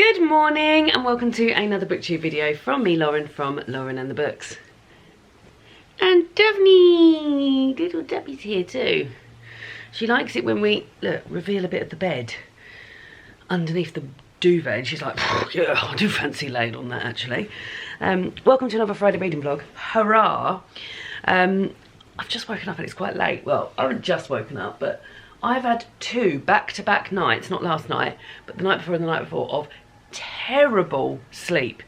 Good morning and welcome to another booktube video from me, Lauren, from Lauren and the Books. And Daphne, little Debbie's here too. She likes it when we, look, reveal a bit of the bed underneath the duvet, and she's like, yeah, I do fancy laying on that actually. Welcome to another Friday reading vlog. Hurrah! I've just woken up and it's quite late. Well, I haven't just woken up, but I've had two back-to-back nights, not last night, but the night before and the night before, of terrible sleep.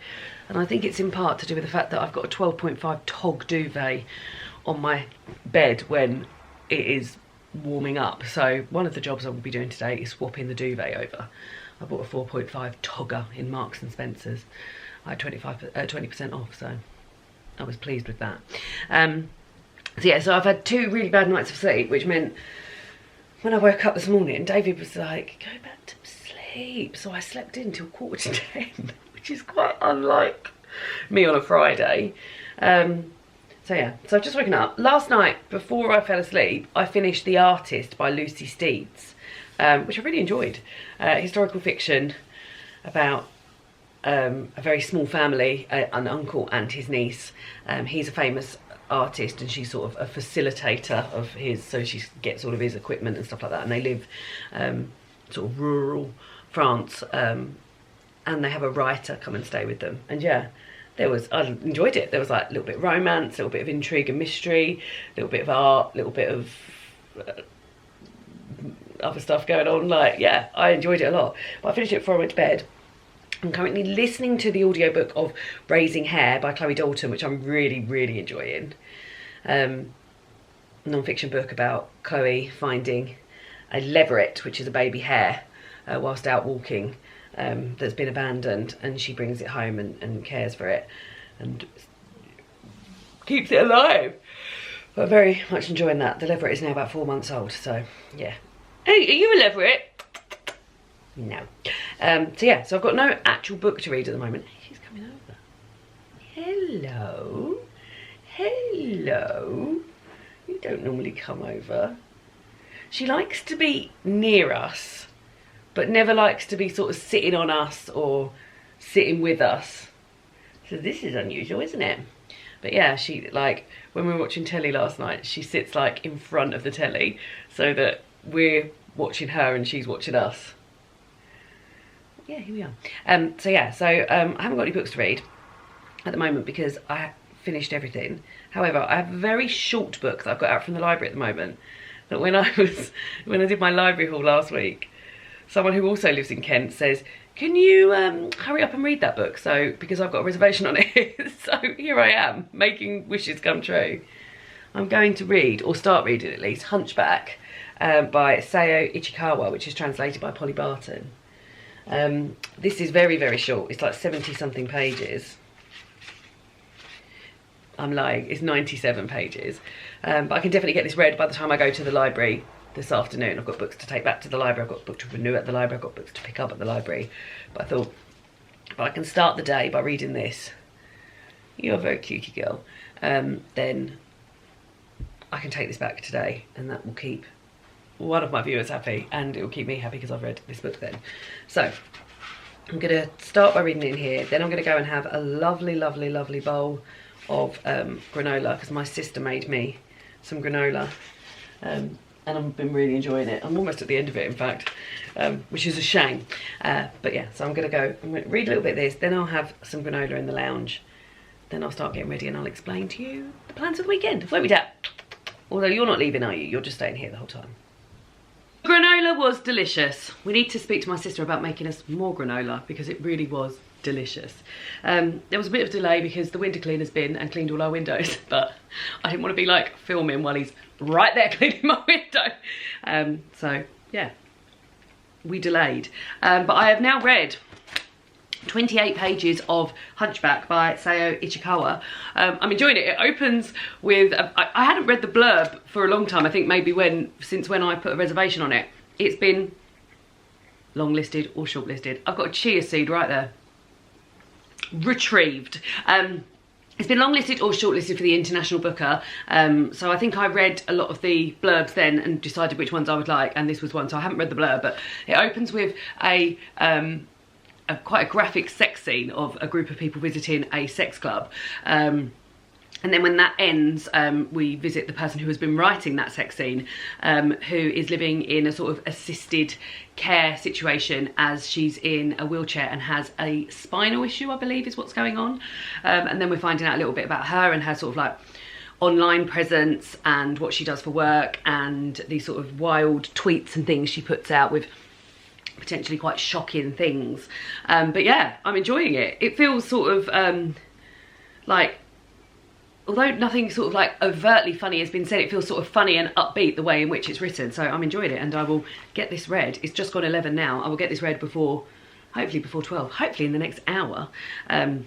And I think it's in part to do with the fact that I've got a 12.5 tog duvet on my bed when it is warming up. So one of the jobs I will be doing today is swapping the duvet over. I bought a 4.5 togger in Marks and Spencer's. I had 20% off, so I was pleased with that. So yeah, so I've had two really bad nights of sleep, which meant when I woke up this morning, David was like, go back to sleep. So I slept in till 10:15, which is quite unlike me on a Friday. So yeah, so I've just woken up. Last night, before I fell asleep, I finished The Artist by Lucy Steeds, which I really enjoyed. Historical fiction about a very small family, an uncle and his niece. He's a famous artist and she's sort of a facilitator of his, so she gets all of his equipment and stuff like that, and they live sort of rural France, and they have a writer come and stay with them. And yeah, I enjoyed it. There was like a little bit of romance, a little bit of intrigue and mystery, a little bit of art, a little bit of other stuff going on. Like, yeah, I enjoyed it a lot. But I finished it before I went to bed. I'm currently listening to the audiobook of Raising Hare by Chloe Dalton, which I'm really enjoying. Non-fiction book about Chloe finding a leveret, which is a baby hare, whilst out walking, that's been abandoned, and she brings it home and cares for it and keeps it alive. I'm very much enjoying that. The leveret is now about 4 months old, so yeah. Hey, are you a leveret? No. So yeah, so I've got no actual book to read at the moment. Hey, she's coming over. Hello. Hello. You don't normally come over. She likes to be near us, but never likes to be sort of sitting on us or sitting with us. So this is unusual, isn't it? But yeah, she, like, when we were watching telly last night, she sits like in front of the telly so that we're watching her and she's watching us. Yeah, here we are. So yeah, so I haven't got any books to read at the moment because I finished everything. However, I have a very short book that I've got out from the library at the moment. That when I did my library haul last week, someone who also lives in Kent says, can you hurry up and read that book? So, because I've got a reservation on it. So here I am, making wishes come true. I'm going to read, or start reading at least, Hunchback by Sayo Ichikawa, which is translated by Polly Barton. This is very short. It's like 70 something pages. I'm lying, it's 97 pages. But I can definitely get this read by the time I go to the library this afternoon. I've got books to take back to the library, I've got books to renew at the library, I've got books to pick up at the library. But I thought, if I can start the day by reading this, you're a very cutie girl, then I can take this back today, and that will keep one of my viewers happy, and it will keep me happy because I've read this book then. So I'm going to start by reading it in here, then I'm going to go and have a lovely bowl of granola, because my sister made me some granola, and I've been really enjoying it. I'm almost at the end of it, in fact, which is a shame. But yeah, so I'm going to read a little bit of this, then I'll have some granola in the lounge, then I'll start getting ready and I'll explain to you the plans of the weekend. Won't we, Dad? Although you're not leaving, are you? You're just staying here the whole time. Granola was delicious. We need to speak to my sister about making us more granola because it really was delicious. There was a bit of delay because the window cleaner's been and cleaned all our windows, but I didn't want to be like filming while he's right there cleaning my window. So yeah, we delayed. But I have now read 28 pages of Hunchback by Sayo Ichikawa. I'm enjoying it. It opens with, I hadn't read the blurb for a long time. I think maybe since when I put a reservation on it. It's been long listed or short listed. I've got a chia seed right there. Retrieved. It's been long listed or shortlisted for the International Booker, so I think I read a lot of the blurbs then and decided which ones I would like, and this was one, so I haven't read the blurb, but it opens with a quite a graphic sex scene of a group of people visiting a sex club. And then when that ends, we visit the person who has been writing that sex scene, who is living in a sort of assisted care situation as she's in a wheelchair and has a spinal issue, I believe is what's going on. And then we're finding out a little bit about her and her sort of like online presence and what she does for work and these sort of wild tweets and things she puts out with potentially quite shocking things. But yeah, I'm enjoying it. It feels sort of like, although nothing sort of like overtly funny has been said, it feels sort of funny and upbeat the way in which it's written. So I'm enjoying it, and I will get this read. It's just gone 11 now. I will get this read before, hopefully before 12, hopefully in the next hour, and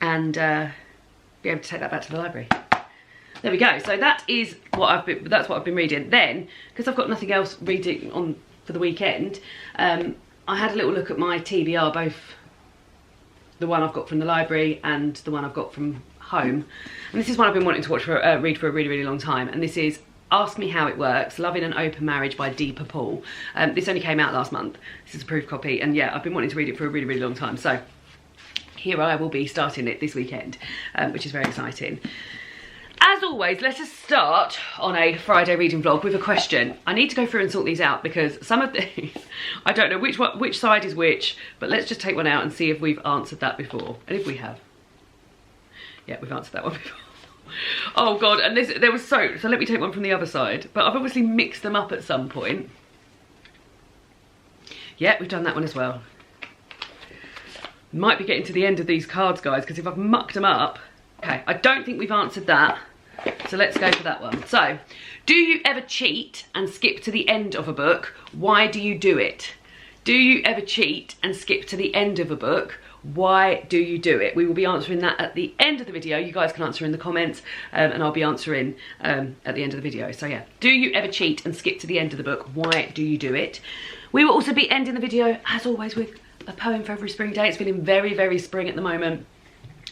be able to take that back to the library. There we go. So that is what that's what I've been reading. Then, because I've got nothing else reading on for the weekend, I had a little look at my TBR, both the one I've got from the library and the one I've got from home, and this is one I've been wanting to watch for read for a really long time, and this is Ask Me How It Works, Loving an Open Marriage by Deepa Paul. This only came out last month. This is a proof copy, and yeah, I've been wanting to read it for a really long time, so here I will be starting it this weekend, which is very exciting. As always, let us start on a Friday reading vlog with a question. I need to go through and sort these out because some of these, I don't know which side is which, but let's just take one out and see if we've answered that before, and if we have. Yeah, we've answered that one before. Oh God, and there was so let me take one from the other side, but I've obviously mixed them up at some point. Yeah, we've done that one as well. Might be getting to the end of these cards, guys, because if I've mucked them up. Okay, I don't think we've answered that, so let's go for that one. So, do you ever cheat and skip to the end of a book? Why do you do it? Do you ever cheat and skip to the end of a book? Why do you do it? We will be answering that at the end of the video. You guys can answer in the comments, and I'll be answering at the end of the video. So yeah, do you ever cheat and skip to the end of the book? Why do you do it? We will also be ending the video, as always, with a poem for every spring day. It's feeling very spring at the moment.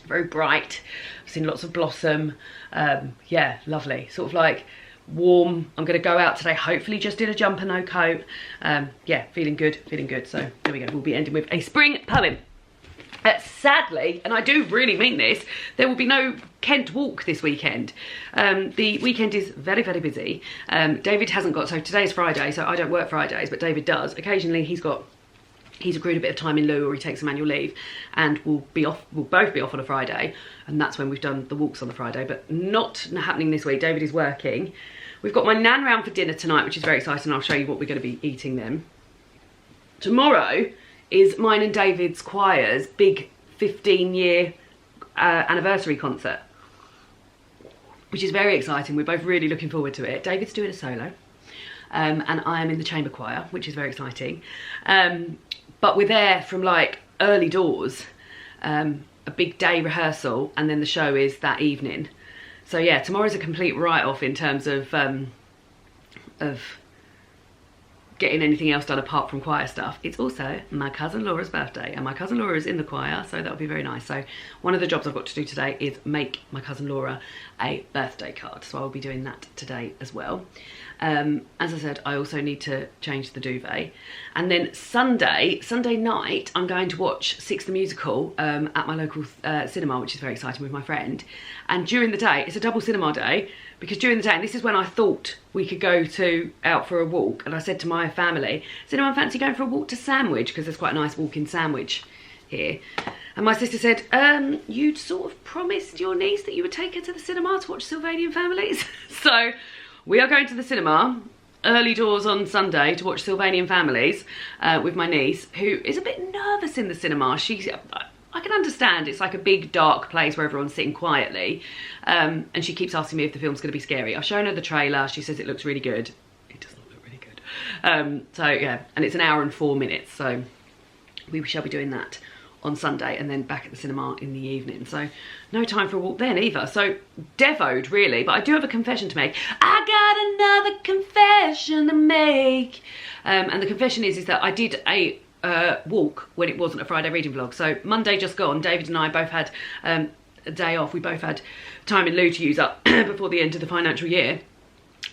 Very bright. I've seen lots of blossom. Yeah, lovely. Sort of like warm. I'm going to go out today, hopefully just in a jumper, no coat. Yeah, feeling good. So there we go. We'll be ending with a spring poem. Sadly, and I do really mean this, there will be no Kent walk this weekend. The weekend is very busy. David hasn't got, so today's Friday, so I don't work Fridays, but David does. Occasionally he's agreed a bit of time in lieu, or he takes some annual leave, and we'll both be off on a Friday, and that's when we've done the walks on the Friday, but not happening this week. David is working. We've got my nan round for dinner tonight, which is very exciting. I'll show you what we're going to be eating then. Tomorrow is mine and David's choir's big 15-year anniversary concert, which is very exciting. We're both really looking forward to it. David's doing a solo, and I am in the chamber choir, which is very exciting. But we're there from like early doors, a big day rehearsal, and then the show is that evening. So yeah, tomorrow's a complete write-off in terms of getting anything else done apart from choir stuff. It's also my cousin Laura's birthday, and my cousin Laura is in the choir, so that'll be very nice. So one of the jobs I've got to do today is make my cousin Laura a birthday card, so I'll be doing that today as well. As I said, I also need to change the duvet, and then Sunday night I'm going to watch Six the Musical at my local cinema, which is very exciting, with my friend. And during the day, it's a double cinema day, because during the day, and this is when I thought we could go out for a walk, and I said to my family, does anyone fancy going for a walk to Sandwich, because there's quite a nice walk in Sandwich here. And my sister said, you'd sort of promised your niece that you would take her to the cinema to watch Sylvanian Families. So we are going to the cinema early doors on Sunday to watch Sylvanian Families with my niece, who is a bit nervous in the cinema. I can understand, it's like a big dark place where everyone's sitting quietly, and she keeps asking me if the film's going to be scary. I've shown her the trailer. She says it looks really good. It does not look really good. So yeah, and it's an hour and 4 minutes, so we shall be doing that on Sunday, and then back at the cinema in the evening. So no time for a walk then either. So devoed really, but I do have a confession to make. I got another confession to make. And the confession is that I did a walk when it wasn't a Friday reading vlog. So Monday just gone, David and I both had a day off. We both had time in lieu to use up before the end of the financial year,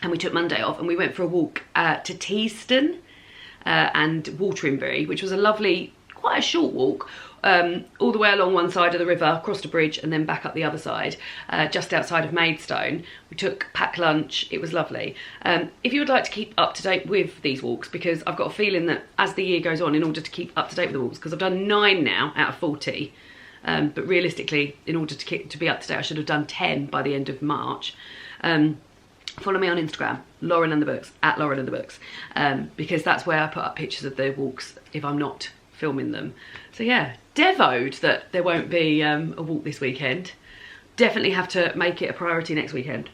and we took Monday off and we went for a walk to Teeston and Wateringbury, which was a lovely quite a short walk, all the way along one side of the river, across the bridge, and then back up the other side, just outside of Maidstone. We took packed lunch. It was lovely. If you would like to keep up to date with these walks, because I've got a feeling that as the year goes on, in order to keep up to date with the walks, because I've done 9 now out of 40, but realistically, in order to be up to date, I should have done 10 by the end of March. Follow me on Instagram, Lauren and the Books, at Lauren and the Books, because that's where I put up pictures of the walks if I'm not filming them. So yeah, devoed that there won't be a walk this weekend. Definitely have to make it a priority next weekend.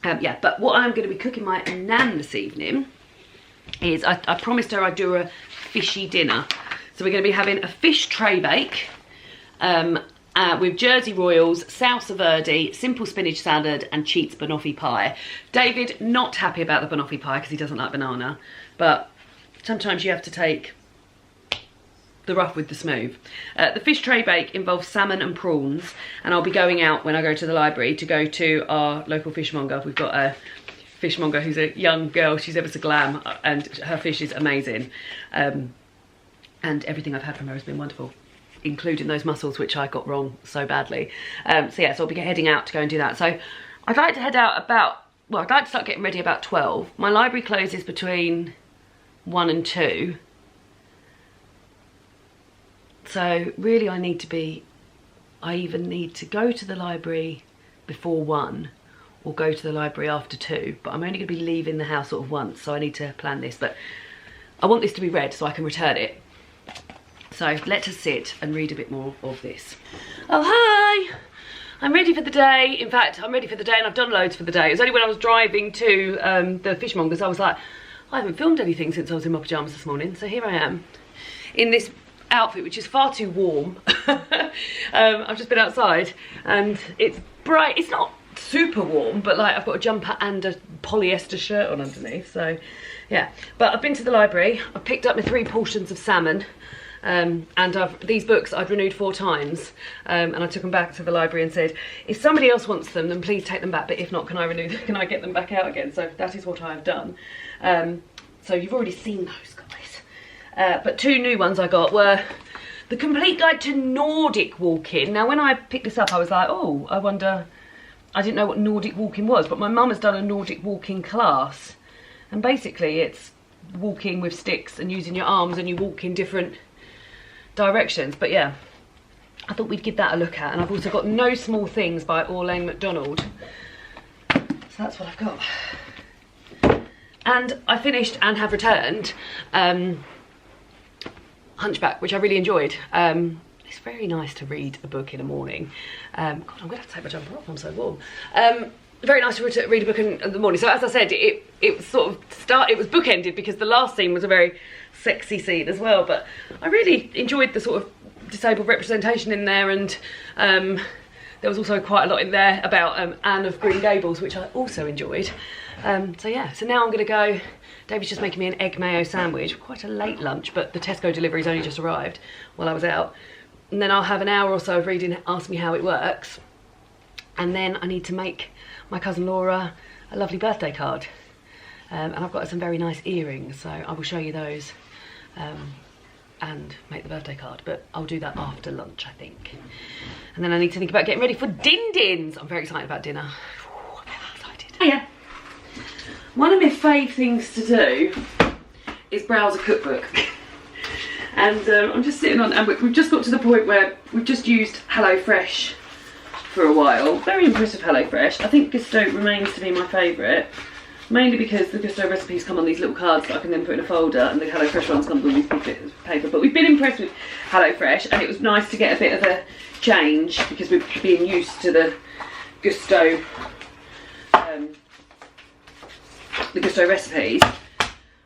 Yeah, but what I'm going to be cooking my nan this evening is, I promised her I'd do a fishy dinner. So we're going to be having a fish tray bake with Jersey Royals, salsa verde, simple spinach salad and Cheats banoffee pie. David, not happy about the banoffee pie because he doesn't like banana, but sometimes you have to take the rough with the smooth. The fish tray bake involves salmon and prawns, and I'll be going out when I go to the library to go to our local fishmonger. We've got a fishmonger who's a young girl, she's ever so glam, and her fish is amazing. And everything I've had from her has been wonderful, including those mussels, which I got wrong so badly. So yeah, so I'll be heading out to go and do that. So I'd like to head out about, well, I'd like to start getting ready about 12. My library closes between 1 and 2. So really I either need to go to the library before 1 or go to the library after 2, but I'm only going to be leaving the house sort of once, so I need to plan this. But I want this to be read so I can return it. So let us sit and read a bit more of this. Oh, hi! I'm ready for the day. In fact, I'm ready for the day and I've done loads for the day. It was only when I was driving to the fishmongers I was like, I haven't filmed anything since I was in my pyjamas this morning. So here I am in this outfit, which is far too warm. I've just been outside and it's bright. It's not super warm, but like I've got a jumper and a polyester shirt on underneath. So yeah, but I've been to the library. I've picked up my 3 portions of salmon. And these books I'd renewed 4 times, and I took them back to the library and said, if somebody else wants them, then please take them back, but if not, can I renew them? Can I get them back out again? So that is what I've done. So you've already seen those, guys. But 2 new ones I got were The Complete Guide to Nordic Walking. Now when I picked this up I was like, oh, I wonder, I didn't know what Nordic walking was, but my mum has done a Nordic walking class, and basically it's walking with sticks and using your arms, and you walk in different directions. But yeah, I thought we'd give that a look at. And I've also got No Small Things by Orlane MacDonald, so that's what I've got. And I finished and have returned Hunchback, which I really enjoyed. It's very nice to read a book in the morning. God, I'm gonna have to take my jumper off, I'm so warm. Very nice to read a book in the morning. So as I said, it was sort of it was bookended because the last scene was a very sexy scene as well, but I really enjoyed the sort of disabled representation in there, and there was also quite a lot in there about Anne of Green Gables, which I also enjoyed. So yeah, so now I'm gonna go. David's just making me an egg mayo sandwich, quite a late lunch, but the Tesco delivery's only just arrived while I was out. And then I'll have an hour or so of reading Ask Me How It Works, and then I need to make my cousin Laura a lovely birthday card. And I've got some very nice earrings, so I will show you those and make the birthday card, but I'll do that after lunch, I think. And then I need to think about getting ready for din-dins. I'm very excited about dinner. Ooh, I'm very excited. Oh yeah. One of my fave things to do is browse a cookbook. And I'm just sitting on, and we've just got to the point where we've just used HelloFresh for a while. Very impressed with HelloFresh. I think Gousto remains to be my favourite, mainly because the Gousto recipes come on these little cards that I can then put in a folder, and the HelloFresh ones come on these big bits of paper. But we've been impressed with HelloFresh, and it was nice to get a bit of a change because we've been used to the Gousto recipes.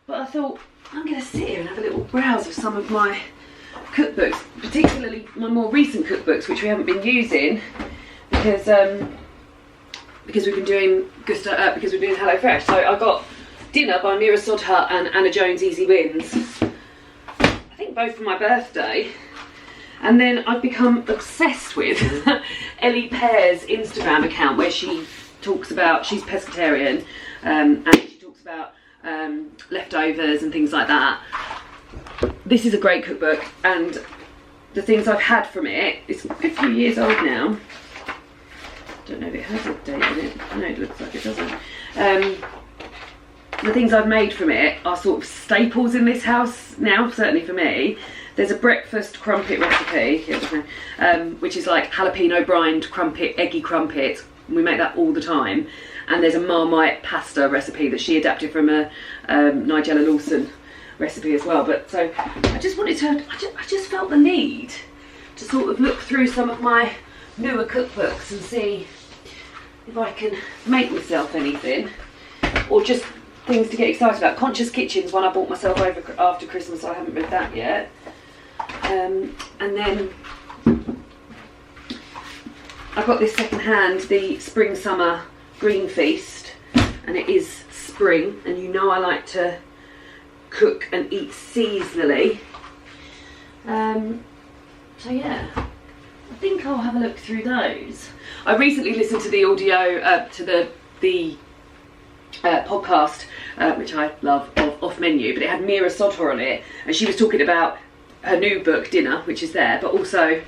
But I thought, I'm going to sit here and have a little browse of some of my cookbooks, particularly my more recent cookbooks, which we haven't been using because we've been doing Gousto, because we're doing HelloFresh. So I got Dinner by Mira Sodhut and Anna Jones Easy Wins, I think both for my birthday. And then I've become obsessed with Ellie Pear's Instagram account, where she talks about, she's pescatarian, and she talks about leftovers and things like that. this is a great cookbook, and the things I've had from it, it's a good few years old now. Don't know if it has a date in it. No, it looks like it doesn't. The things I've made from it are sort of staples in this house now, certainly for me. There's a breakfast crumpet recipe, which is like jalapeno brined crumpet, eggy crumpet. We make that all the time. And there's a Marmite pasta recipe that she adapted from a Nigella Lawson recipe as well. But so I just wanted to, I just felt the need to sort of look through some of my newer cookbooks and see if I can make myself anything, or just things to get excited about. Conscious Kitchen's one I bought myself over after Christmas, so I haven't read that yet. And then I got this second hand, the Spring Summer Green Feast, and it is spring, and you know I like to cook and eat seasonally. So yeah, I think I'll have a look through those. I recently listened to the audio, to the podcast, which I love, of Off Menu, but it had Mira Sodhor on it, and she was talking about her new book, Dinner, which is there, but also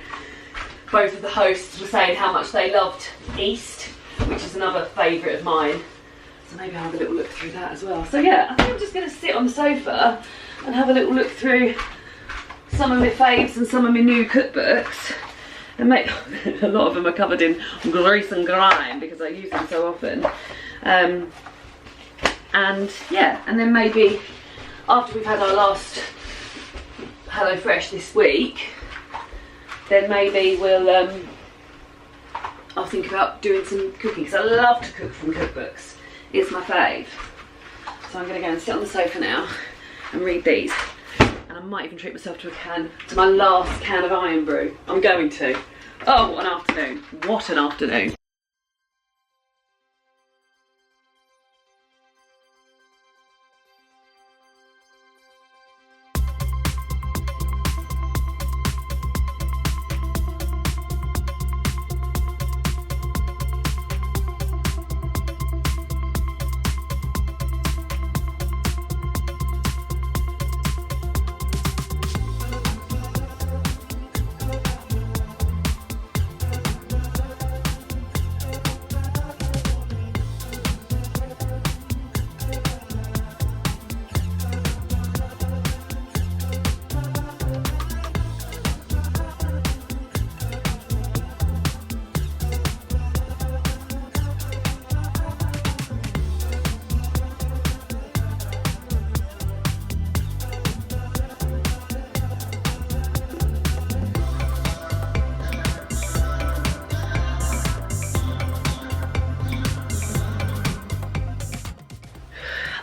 both of the hosts were saying how much they loved East, which is another favourite of mine. So maybe I'll have a little look through that as well. So yeah, I think I'm just going to sit on the sofa and have a little look through some of my faves and some of my new cookbooks. And make a lot of them are covered in grease and grime because I use them so often. And yeah, and then maybe after we've had our last HelloFresh this week, then maybe we'll I'll think about doing some cooking, because I love to cook from cookbooks. It's my fave. So I'm going to go and sit on the sofa now and read these. And I might even treat myself to my last can of Iron Brew. I'm going to. Oh, what an afternoon. What an afternoon.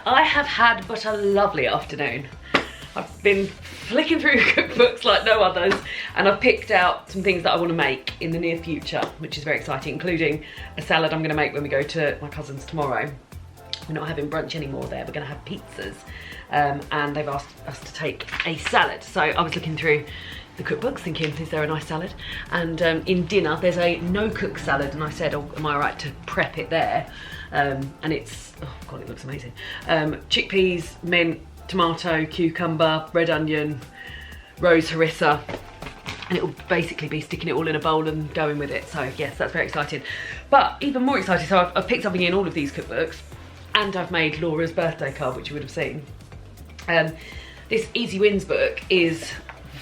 I have had but a lovely afternoon. I've been flicking through cookbooks like no others, and I've picked out some things that I want to make in the near future, which is very exciting, including a salad I'm going to make when we go to my cousin's tomorrow. We're not having brunch anymore there, we're going to have pizzas, and they've asked us to take a salad. So I was looking through the cookbooks thinking, is there a nice salad? And in Dinner there's a no-cook salad, and I said, oh, am I right to prep it there? And it's, oh god, it looks amazing. Chickpeas, mint, tomato, cucumber, red onion, rose harissa, and it will basically be sticking it all in a bowl and going with it. So yes, that's very exciting. But even more exciting, so I've picked something in all of these cookbooks, and I've made Laura's birthday card, which you would have seen. This Easy Wins book is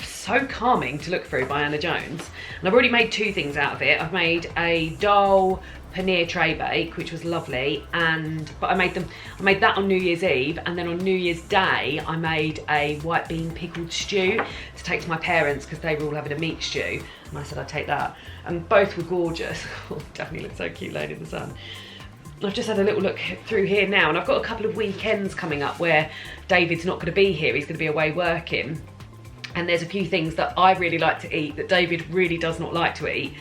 so calming to look through by Anna Jones, and I've already made two things out of it. I've made a dal paneer tray bake, which was lovely, but I made that on New Year's Eve, and then on New Year's Day I made a white bean pickled stew to take to my parents because they were all having a meat stew, and I said I'd take that, and both were gorgeous. Oh, Daphne looks so cute laying in the sun. I've just had a little look through here now, and I've got a couple of weekends coming up where David's not going to be here, he's going to be away working, and there's a few things that I really like to eat that David really does not like to eat,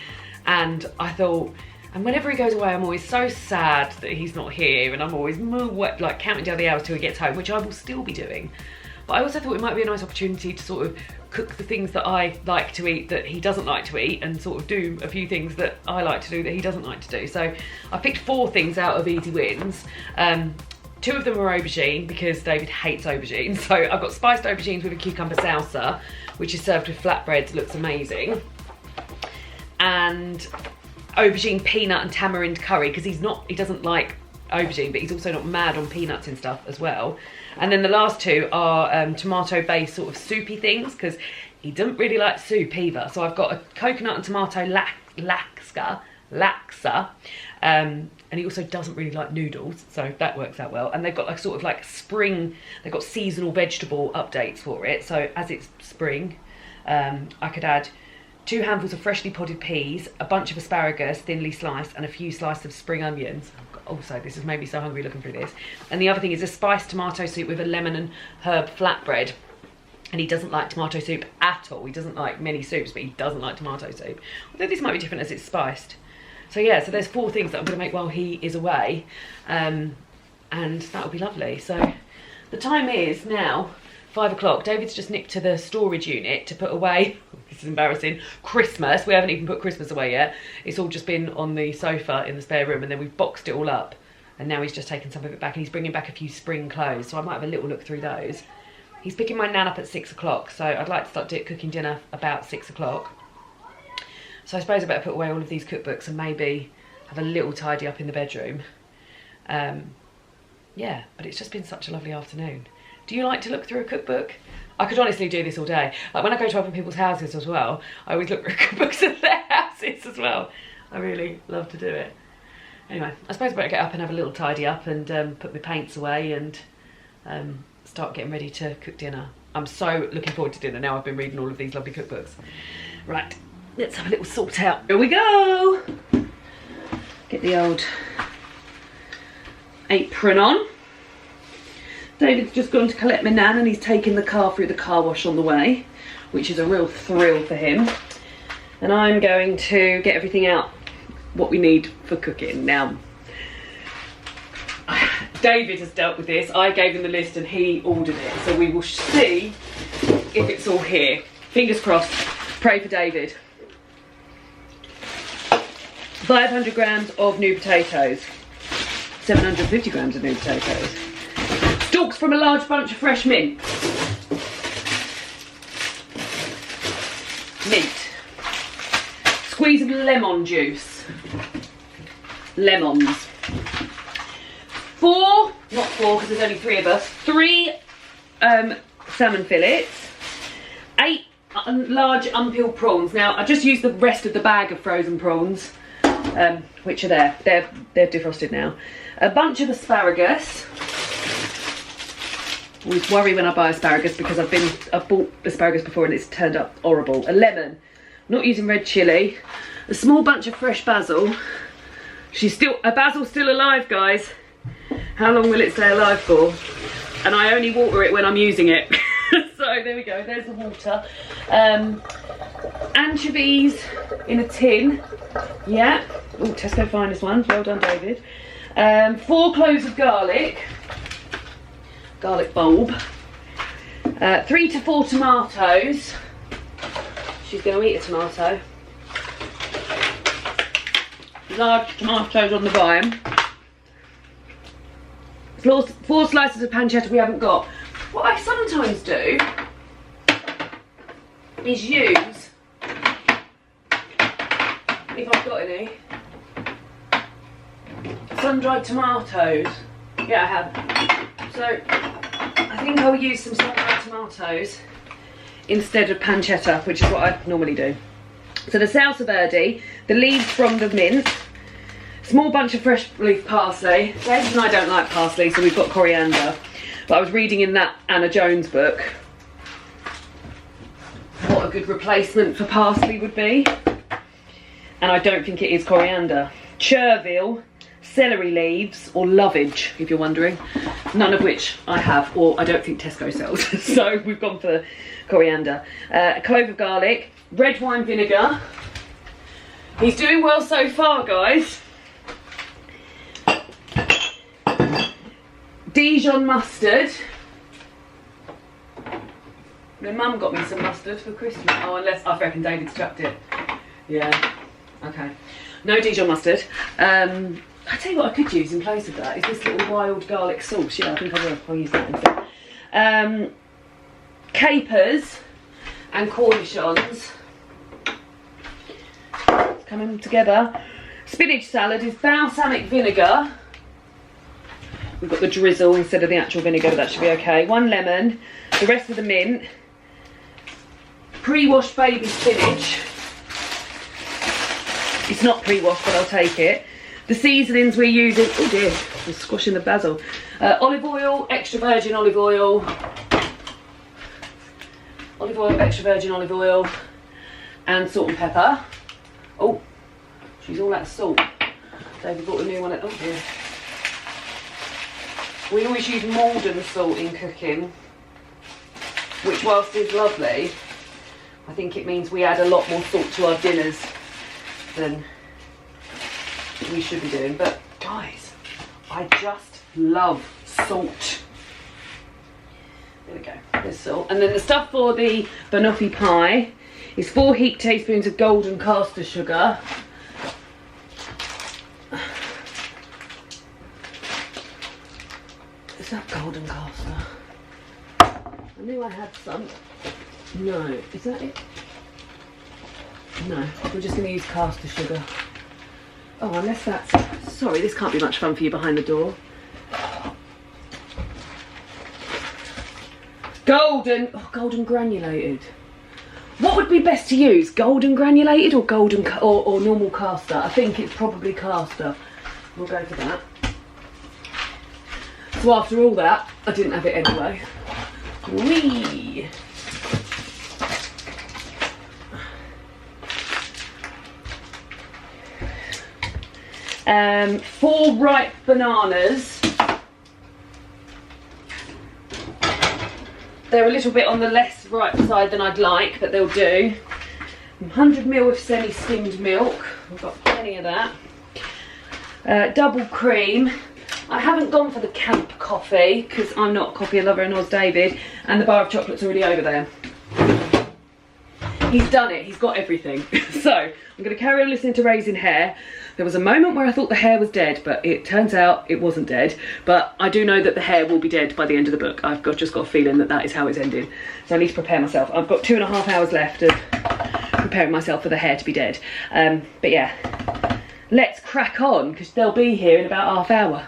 and I thought, and whenever he goes away I'm always so sad that he's not here, and I'm always like counting down the hours till he gets home, which I will still be doing. But I also thought it might be a nice opportunity to sort of cook the things that I like to eat that he doesn't like to eat, and sort of do a few things that I like to do that he doesn't like to do. So I picked 4 things out of Easy Wins. 2 of them are aubergine because David hates aubergine. So I've got spiced aubergines with a cucumber salsa, which is served with flatbreads, looks amazing. And aubergine peanut and tamarind curry, because he doesn't like aubergine, but he's also not mad on peanuts and stuff as well. And then the last 2 are tomato based sort of soupy things, because he doesn't really like soup either. So I've got a coconut and tomato laxa, and he also doesn't really like noodles, so that works out well. And they've got like sort of like spring, they've got seasonal vegetable updates for it. So as it's spring, I could add 2 handfuls of freshly podded peas, a bunch of asparagus thinly sliced, and a few slices of spring onions. Also, this has made me so hungry looking through this. And the other thing is a spiced tomato soup with a lemon and herb flatbread. And he doesn't like tomato soup at all. He doesn't like many soups, but he doesn't like tomato soup. Although this might be different as it's spiced. So yeah, so there's 4 things that I'm going to make while he is away. And that will be lovely. So the time is now 5 o'clock. David's just nipped to the storage unit to put away, this is embarrassing, Christmas. We haven't even put Christmas away yet. It's all just been on the sofa in the spare room, and then we've boxed it all up. And now he's just taken some of it back, and he's bringing back a few spring clothes. So I might have a little look through those. He's picking my nan up at 6 o'clock. So I'd like to start cooking dinner about 6 o'clock. So I suppose I better put away all of these cookbooks and maybe have a little tidy up in the bedroom. Yeah, but it's just been such a lovely afternoon. Do you like to look through a cookbook? I could honestly do this all day. Like when I go to other people's houses as well, I always look through cookbooks at their houses as well. I really love to do it. Anyway, I suppose I better get up and have a little tidy up and put my paints away and start getting ready to cook dinner. I'm so looking forward to dinner now I've been reading all of these lovely cookbooks. Right, let's have a little sort out. Here we go. Get the old apron on. David's just gone to collect my nan and he's taking the car through the car wash on the way, which is a real thrill for him. And I'm going to get everything out, what we need for cooking. Now, David has dealt with this. I gave him the list and he ordered it. So we will see if it's all here. Fingers crossed. Pray for David. 500 grams of new potatoes. 750 grams of new potatoes. Stalks from a large bunch of fresh mint. Mint. Squeeze of lemon juice. Lemons. 4, not 4 because there's only 3 of us, 3 salmon fillets, 8 large unpeeled prawns. Now I just used the rest of the bag of frozen prawns, which are there. They're defrosted now. A bunch of asparagus. I always worry when I buy asparagus because I've bought asparagus before and it's turned up horrible. A lemon, not using red chilli. A small bunch of fresh basil. Basil's still alive, guys. How long will it stay alive for? And I only water it when I'm using it. So there we go, there's the water. Anchovies in a tin. Yeah. Oh, Tesco finest ones. Well done, David. 4 cloves of garlic. Garlic bulb. 3 to 4 tomatoes. She's going to eat a tomato. Large tomatoes on the vine. 4 slices of pancetta we haven't got. What I sometimes do is use, if I've got any, sun-dried tomatoes. Yeah, I have. So I think I'll use some sun-dried tomatoes instead of pancetta, which is what I normally do. So the salsa verde, the leaves from the mint, small bunch of fresh leaf parsley. David and I don't like parsley, so we've got coriander. But I was reading in that Anna Jones book what a good replacement for parsley would be. And I don't think it is coriander. Chervil, celery leaves, or lovage, if you're wondering. None of which I have, or I don't think Tesco sells. So we've gone for coriander. A clove of garlic, red wine vinegar. He's doing well so far, guys. Dijon mustard. My mum got me some mustard for Christmas. Oh, unless I reckon David's chucked it. Yeah. Okay. No Dijon mustard. I tell you what I could use in place of that is this little wild garlic sauce. Yeah, I think I will. I'll use that instead. Capers and cornichons coming together. Spinach salad is balsamic vinegar. We've got the drizzle instead of the actual vinegar, but that should be okay. 1 lemon, the rest of the mint, pre-washed baby spinach. It's not pre-washed, but I'll take it. The seasonings we're using, oh dear, I'm squashing the basil. Olive oil, extra virgin olive oil. Olive oil, extra virgin olive oil, and salt and pepper. Oh, she's all out of salt. David bought a new one. Oh dear. We always use Maldon salt in cooking, which whilst is lovely, I think it means we add a lot more salt to our dinners than we should be doing. But guys, I just love salt. There we go, there's salt. And then the stuff for the banoffee pie is 4 heaped teaspoons of golden caster sugar. Is that golden caster? I knew I had some. No, is that it? No, we're just going to use caster sugar. Oh, unless that's... Sorry, this can't be much fun for you behind the door. Golden granulated. What would be best to use? Golden granulated or or normal caster? I think it's probably caster. We'll go for that. So after all that, I didn't have it anyway. Whee! 4 ripe bananas. They're a little bit on the less ripe side than I'd like, but they'll do. 100 ml of semi-skimmed milk. We've got plenty of that. Double cream. I haven't gone for the camp coffee because I'm not a coffee lover, and Oz David, and the bar of chocolate's already over there. He's done it, he's got everything. So I'm going to carry on listening to Raising Hare. There was a moment where I thought the hare was dead, but it turns out it wasn't dead. But I do know that the hare will be dead by the end of the book. Just got a feeling that that is how it's ended. So I need to prepare myself. I've got 2.5 hours left of preparing myself for the hare to be dead. But yeah, let's crack on because they'll be here in about half hour.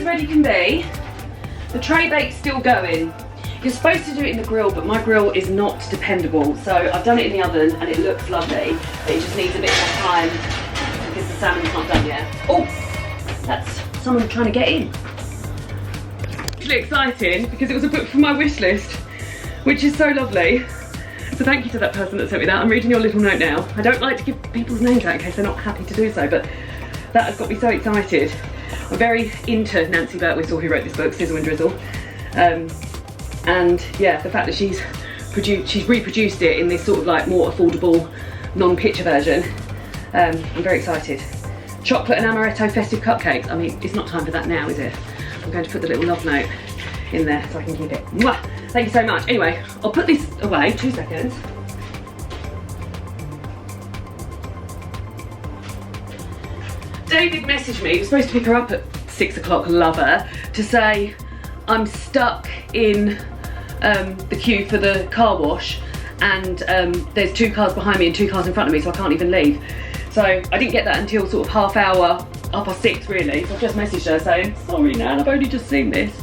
Ready can be. The tray bake's still going. You're supposed to do it in the grill, but my grill is not dependable. So I've done it in the oven and it looks lovely, but it just needs a bit more time because the salmon's not done yet. Oh, that's someone trying to get in. Really exciting because it was a book from my wish list, which is so lovely. So thank you to that person that sent me that. I'm reading your little note now. I don't like to give people's names out in case they're not happy to do so, but that has got me so excited. I'm very into Nancy Birtwistle, who wrote this book, Sizzle Drizzle. And yeah, the fact that she's reproduced it in this sort of like more affordable non-picture version. I'm very excited. Chocolate and amaretto festive cupcakes. I mean, it's not time for that now, is it? I'm going to put the little love note in there so I can keep it. Mwah! Thank you so much. Anyway, I'll put this away, 2 seconds. David messaged me, he was supposed to pick her up at 6 o'clock, lover, to say, I'm stuck in the queue for the car wash, and there's 2 cars behind me and 2 cars in front of me, so I can't even leave. So I didn't get that until sort of half hour, 6:30 really. So I've just messaged her saying, sorry Nan, I've only just seen this.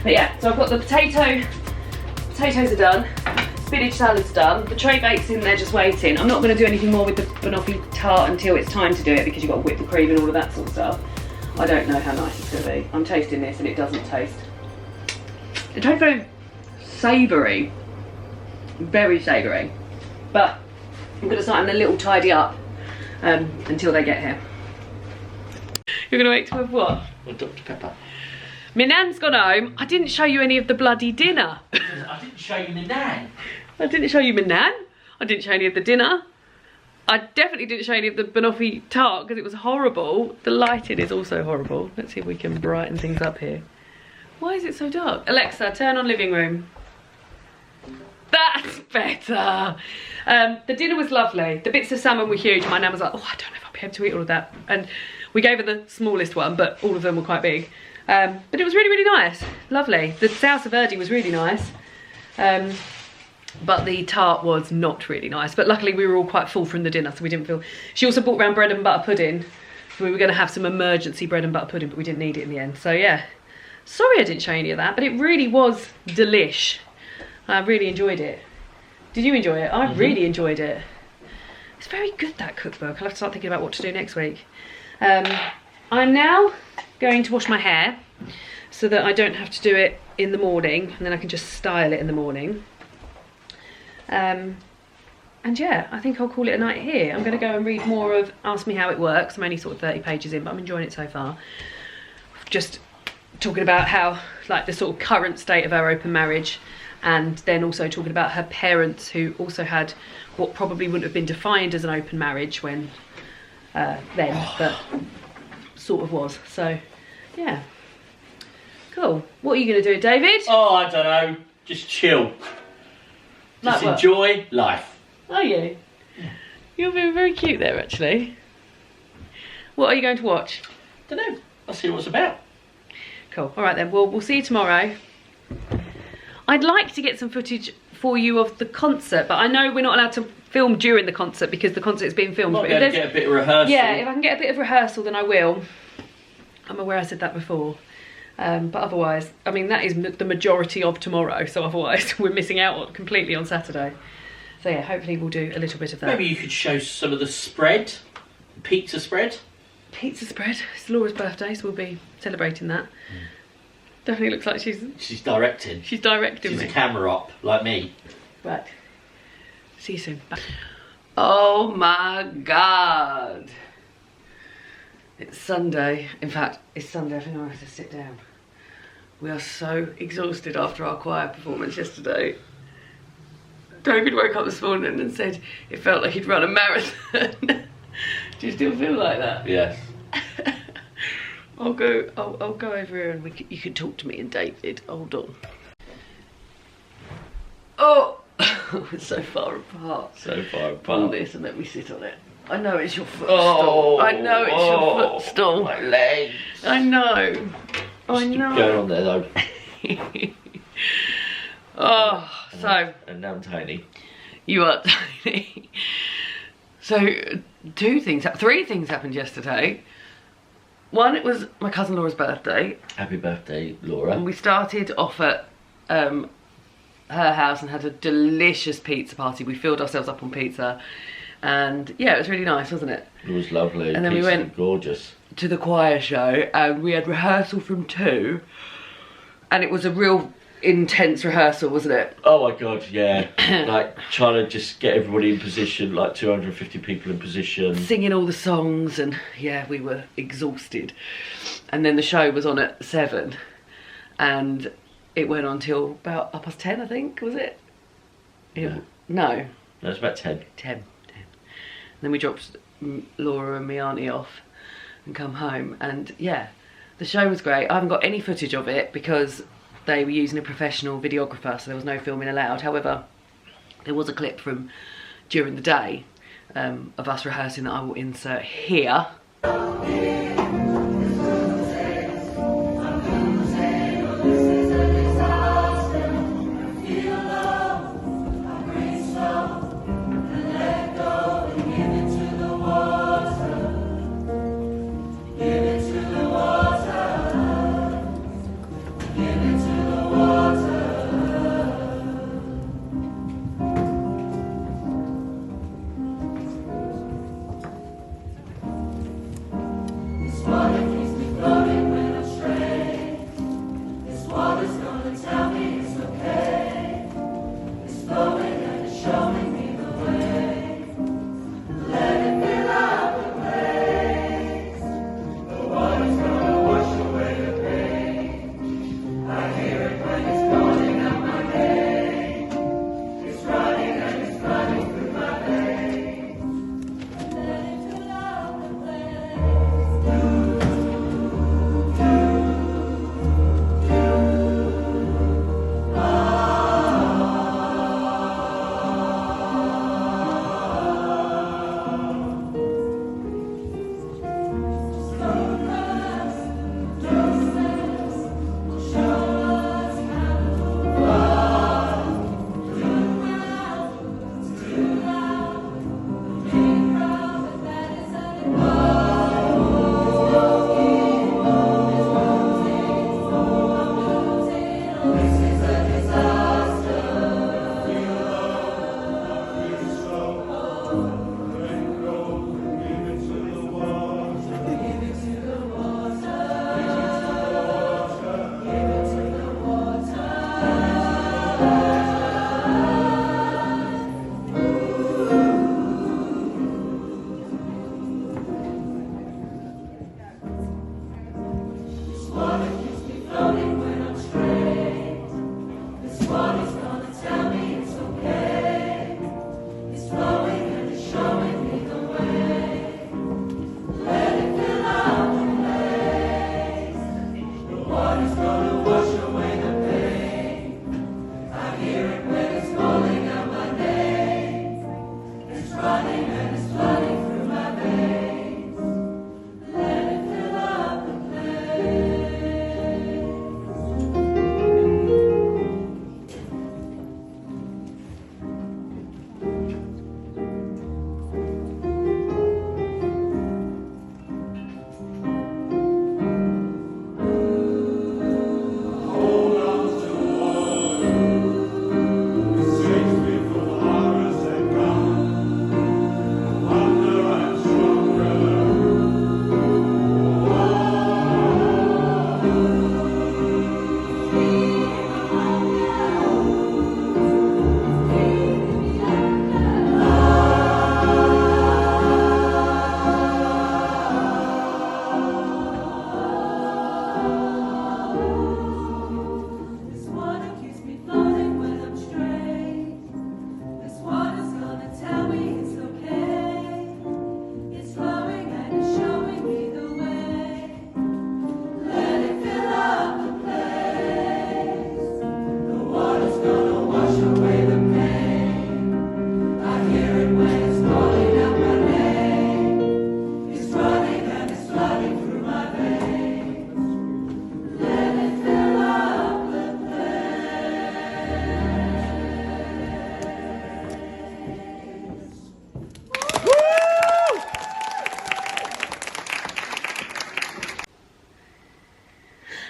But yeah, so I've got the potatoes are done, spinach salad's done, the tray bake's in there just waiting. I'm not going to do anything more with the banoffee tart until it's time to do it, because you've got to whip the cream and all of that sort of stuff. I don't know how nice it's going to be. I'm tasting this and it doesn't taste. It tastes very savoury. Very savoury. But I'm going to start having a little tidy up until they get here. You're going to wait to have what? Well, Dr. Pepper. My nan's gone home. I didn't show you any of the bloody dinner. I didn't show you my nan. I didn't show you my nan. I didn't show any of the dinner. I definitely didn't show any of the banoffee tart because it was horrible. The lighting is also horrible. Let's see if we can brighten things up here. Why is it so dark? Alexa, turn on living room. That's better. The dinner was lovely. The bits of salmon were huge. My nan was like, oh, I don't know if I'll be able to eat all of that. And we gave her the smallest one, but all of them were quite big. But it was really, really nice. Lovely. The salsa verde was really nice. But the tart was not really nice. But luckily we were all quite full from the dinner, so we didn't feel... She also brought around bread and butter pudding. We were going to have some emergency bread and butter pudding, but we didn't need it in the end. So yeah. Sorry I didn't show you any of that, but it really was delish. I really enjoyed it. Did you enjoy it? I really enjoyed it. It's very good, that cookbook. I'll have to start thinking about what to do next week. I'm now going to wash my hair so that I don't have to do it in the morning, and then I can just style it in the morning. And yeah, I think I'll call it a night here. I'm going to go and read more of Ask Me How It Works. I'm only sort of 30 pages in, but I'm enjoying it so far. Just talking about how, like, the sort of current state of her open marriage, and then also talking about her parents who also had what probably wouldn't have been defined as an open marriage when then, but sort of was. So yeah, cool. What are you going to do, David? Oh, I don't know. Just chill. Just Like enjoy life. Are you? Yeah. You're being very cute there, actually. What are you going to watch? Don't know. I'll see what it's about. Cool. All right then. Well, we'll see you tomorrow. I'd like to get some footage for you of the concert, but I know we're not allowed to film during the concert because the concert is being filmed. Might be able to get a bit of rehearsal. Yeah, if I can get a bit of rehearsal, then I will. I'm aware I said that before. But otherwise, I mean, that is the majority of tomorrow, so otherwise we're missing out completely on Saturday. So yeah, hopefully we'll do a little bit of that. Maybe you could show some of the spread, pizza spread. Pizza spread. It's Laura's birthday, so we'll be celebrating that. Definitely looks like She's directing. she's directing She's me. a camera op, like me. Right. See you soon. Bye. Oh my God. It's Sunday. In fact, it's Sunday. I think I have to sit down. We are so exhausted after our choir performance yesterday. David woke up this morning and said it felt like he'd run a marathon. Do you still feel like that? Yes. I'll go over here and you can talk to me and David. Hold on. Oh, we're so far apart. So far apart. Pull this and let me sit on it. I know it's your footstool. I know it's your footstool. My legs. I know. I know. Going on there though. Oh, so. And now I'm tiny. You are tiny. So, three things happened yesterday. One, it was my cousin Laura's birthday. Happy birthday, Laura. And we started off at her house and had a delicious pizza party. We filled ourselves up on pizza. And yeah, it was really nice, wasn't it? It was lovely. And then we went gorgeous to the choir show and we had rehearsal from 2. And it was a real intense rehearsal, wasn't it? Oh my God, yeah. Like trying to just get everybody in position, like 250 people in position. Singing all the songs, and yeah, we were exhausted. And then the show was on at 7 and it went on till about 10:30, I think, was it? Yeah. No. No, it's about 10. 10. Then we dropped Laura and my auntie off and come home, and yeah, the show was great. I haven't got any footage of it because they were using a professional videographer, so there was no filming allowed. However, there was a clip from during the day of us rehearsing that I will insert here.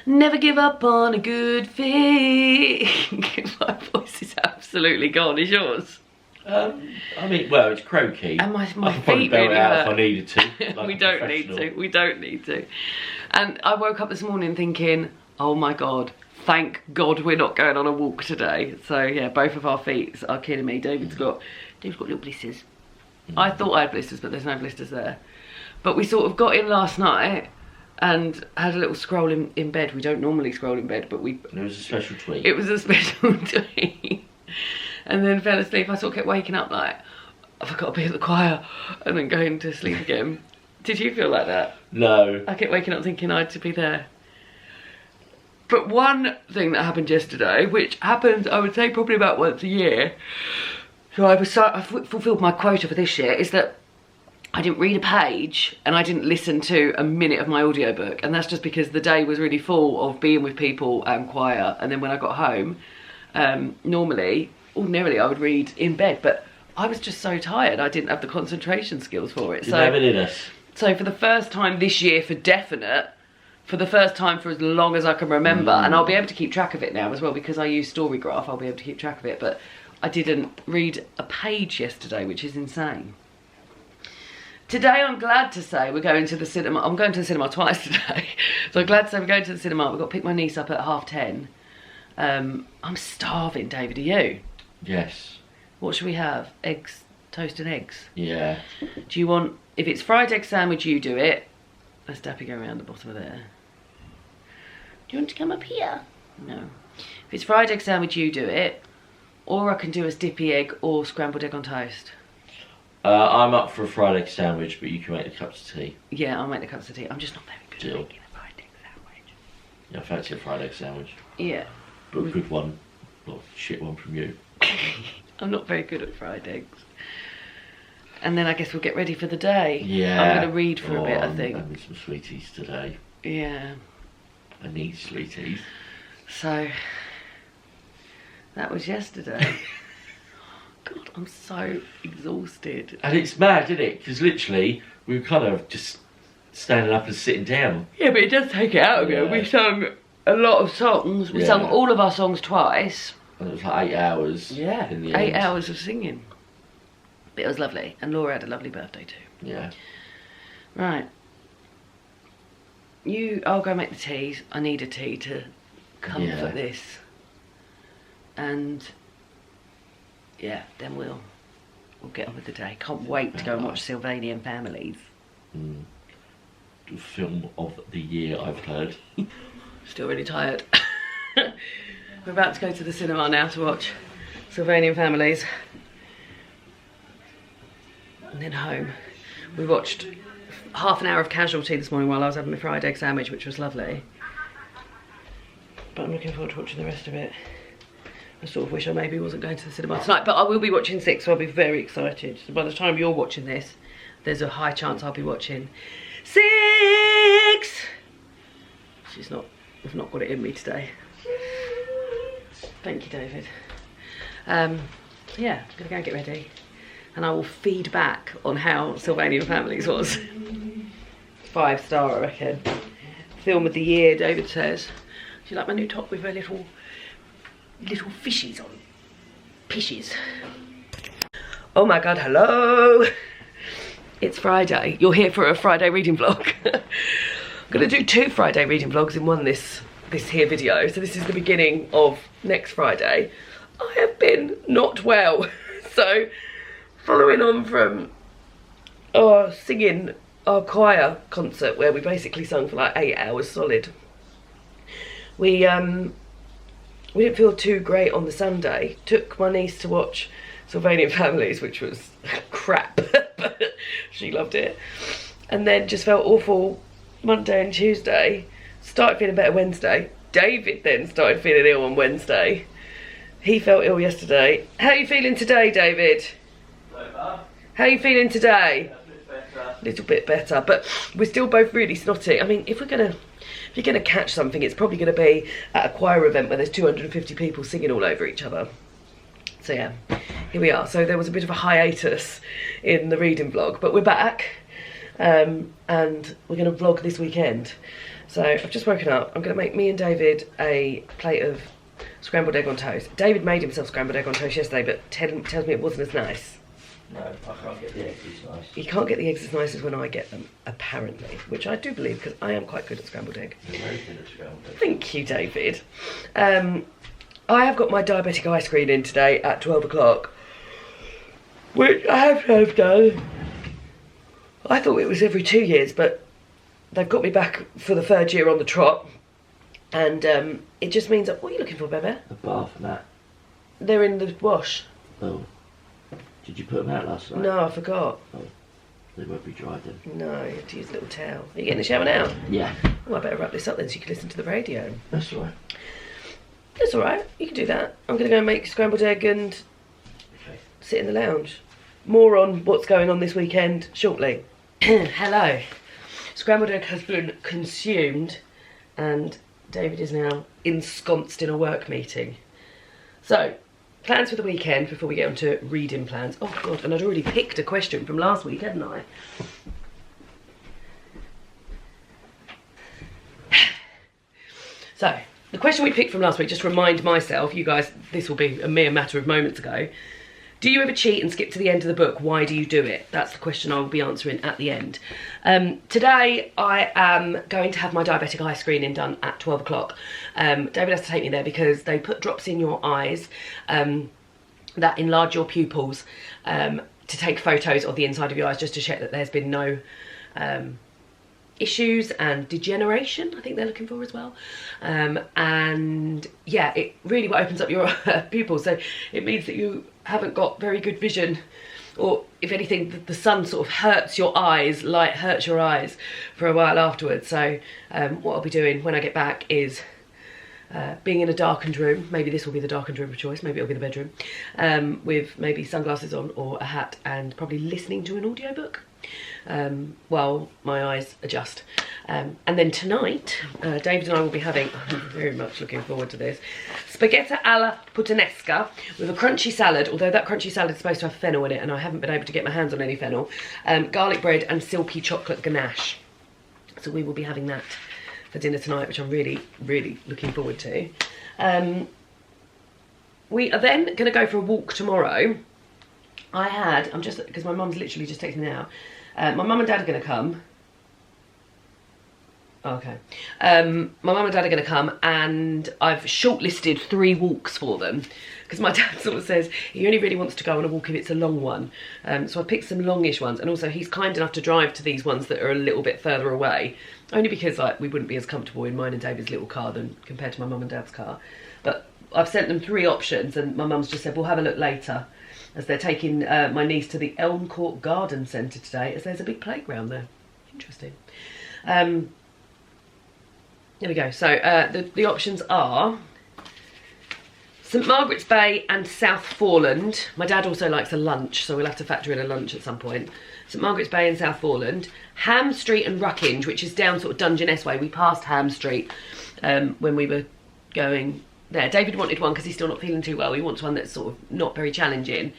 Never give up on a good thing. My voice is absolutely gone. Is yours? I mean, well, it's croaky. And my I could feet probably belt really it out hurt. if I needed to. Like We don't need to. We don't need to. And I woke up this morning thinking, oh my God, thank God we're not going on a walk today. So yeah, both of our feet are killing me. David's got little blisters. I thought I had blisters, but there's no blisters there. But we sort of got in last night and had a little scroll in bed. We don't normally scroll in bed, but we... It was a special tweet. It was a special tweet. And then fell asleep. I sort of kept waking up like, I've got to be at the choir and then going to sleep again. Did you feel like that? No. I kept waking up thinking I had to be there. But one thing that happened yesterday, which happens, I would say, probably about once a year, so I fulfilled my quota for this year, is that I didn't read a page and I didn't listen to a minute of my audiobook. And that's just because the day was really full of being with people and choir. And then when I got home, ordinarily I would read in bed, but I was just so tired. I didn't have the concentration skills for it. Didn't have it in us. So for the first time this year, for definite, for the first time for as long as I can remember, and I'll be able to keep track of it now as well because I use Storygraph, I'll be able to keep track of it, but I didn't read a page yesterday, which is insane. Today I'm glad to say we're going to the cinema. I'm going to the cinema twice today. So I'm glad to say we're going to the cinema. We've got to pick my niece up at 10:30. I'm starving, David, are you? Yes. What should we have? Eggs, toast and eggs? Yeah. Do you want, if it's fried egg sandwich, you do it. Let's Dappy go around the bottom of there. Do you want to come up here? No. If it's fried egg sandwich, you do it. Or I can do a dippy egg or scrambled egg on toast. I'm up for a fried egg sandwich, but you can make the cups of tea. Yeah, I'll make the cups of tea. I'm just not very good Deal. at making a fried egg sandwich. Yeah, I fancy a fried egg sandwich. Yeah. But a good one, not a shit one from you. I'm not very good at fried eggs. And then I guess we'll get ready for the day. Yeah. I'm going to read for a bit, I think. I'm having some sweeties today. Yeah. I need sweeties. So, that was yesterday. God, I'm so exhausted. And it's mad, isn't it? Because literally, we were kind of just standing up and sitting down. Yeah, but it does take it out of you. We sung a lot of songs. We sung all of our songs twice. And it was like 8 hours. Yeah, in the 8 end. hours of singing. But it was lovely. And Laura had a lovely birthday too. Yeah. Right. I'll go make the teas. I need a tea to comfort this. And yeah, then we'll get on with the day. Can't wait to go and watch Sylvanian Families. The film of the year, I've heard. Still really tired. We're about to go to the cinema now to watch Sylvanian Families. And then home. We watched half an hour of Casualty this morning while I was having my fried egg sandwich, which was lovely. But I'm looking forward to watching the rest of it. I sort of wish I maybe wasn't going to the cinema tonight, but I will be watching 6, so I'll be very excited. So by the time you're watching this, there's a high chance I'll be watching 6! I've not got it in me today. Thank you, David. Yeah, I'm gonna go and get ready. And I will feed back on how Sylvanian Families was. 5-star, I reckon. Film of the year, David says. Do you like my new top with a little fishies on? Pishies. Oh my god, hello! It's Friday. You're here for a Friday reading vlog. I'm gonna do 2 Friday reading vlogs in one this here video. So this is the beginning of next Friday. I have been not well. So following on from our singing, our choir concert where we basically sung for like 8 hours solid. We didn't feel too great on the Sunday. Took my niece to watch Sylvanian Families, which was crap, but she loved it. And then just felt awful Monday and Tuesday. Started feeling better Wednesday. David then started feeling ill on Wednesday. He felt ill yesterday. How are you feeling today, David? How are you feeling today? A little bit better, but we're still both really snotty. I mean, if you're gonna catch something, it's probably gonna be at a choir event where there's 250 people singing all over each other. So yeah, here we are. So there was a bit of a hiatus in the reading vlog, but we're back, and we're gonna vlog this weekend. So I've just woken up. I'm gonna make me and David a plate of scrambled egg on toast. David made himself scrambled egg on toast yesterday, but tells me it wasn't as nice. No, I can't get the eggs as nice. You can't get the eggs as nice as when I get them, apparently, which I do believe because I am quite good at scrambled egg. You're very good at scrambled egg. Thank you, David. I have got my diabetic eye screen in today at 12 o'clock, which I have to have done. I thought it was every 2 years, but they've got me back for the 3rd year on the trot, and it just means that, what are you looking for, Bebe? A bath and that. They're in the wash. Oh. Do Did you put them out last night? No, I forgot. Oh, they won't be dry then. No, you have to use a little towel. Are you getting the shower now? Yeah. Oh, I better wrap this up then so you can listen to the radio. That's all right. That's all right. You can do that. I'm going to go and make scrambled egg and sit in the lounge. More on what's going on this weekend shortly. Hello. Scrambled egg has been consumed and David is now ensconced in a work meeting. So, plans for the weekend before we get on to reading plans. Oh God, and I'd already picked a question from last week, hadn't I? So, the question we picked from last week, just to remind myself, you guys, this will be a mere matter of moments ago. Do you ever cheat and skip to the end of the book? Why do you do it? That's the question I will be answering at the end. Today I am going to have my diabetic eye screening done at 12 o'clock. David has to take me there because they put drops in your eyes that enlarge your pupils to take photos of the inside of your eyes just to check that there's been no issues and degeneration, I think they're looking for as well. And yeah, it really opens up your pupils, so it means that you haven't got very good vision, or if anything the sun sort of hurts your eyes, light hurts your eyes for a while afterwards. So what I'll be doing when I get back is being in a darkened room. Maybe this will be the darkened room of choice, maybe it'll be the bedroom, with maybe sunglasses on or a hat, and probably listening to an audiobook while my eyes adjust. And then tonight, David and I will be having, I'm very much looking forward to this, spaghetti alla puttanesca with a crunchy salad, although that crunchy salad is supposed to have fennel in it and I haven't been able to get my hands on any fennel, garlic bread and silky chocolate ganache. So we will be having that for dinner tonight, which I'm really, really looking forward to. We are then going to go for a walk tomorrow. I'm just, because my mum's literally just texting me now. My mum and dad are going to come. Okay. My mum and dad are going to come, and I've shortlisted 3 walks for them, because my dad sort of says he only really wants to go on a walk if it's a long one. So I picked some longish ones, and also he's kind enough to drive to these ones that are a little bit further away, only because like we wouldn't be as comfortable in mine and David's little car than compared to my mum and dad's car. But I've sent them 3 options, and my mum's just said we'll have a look later, as they're taking my niece to the Elm Court Garden Centre today, as there's a big playground there. Interesting. There we go. So the options are St Margaret's Bay and South Foreland. My dad also likes a lunch, so we'll have to factor in a lunch at some point. St Margaret's Bay and South Foreland. Hamstreet and Ruckinge, which is down sort of Dungeness way. We passed Hamstreet when we were going there. David wanted one because he's still not feeling too well. He wants one that's sort of not very challenging.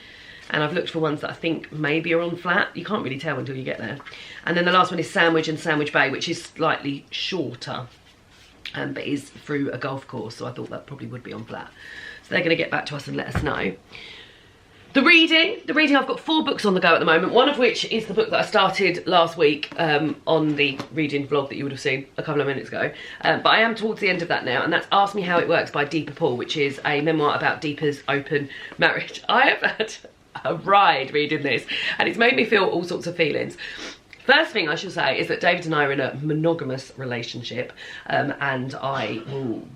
And I've looked for ones that I think maybe are on flat. You can't really tell until you get there. And then the last one is Sandwich and Sandwich Bay, which is slightly shorter, but is through a golf course. So I thought that probably would be on flat. So they're going to get back to us and let us know. The reading, I've got 4 books on the go at the moment, one of which is the book that I started last week on the reading vlog that you would have seen a couple of minutes ago. But I am towards the end of that now, and that's Ask Me How It Works by Deepa Paul, which is a memoir about Deepa's open marriage. I have had a ride reading this, and it's made me feel all sorts of feelings. First thing I should say is that David and I are in a monogamous relationship, and I will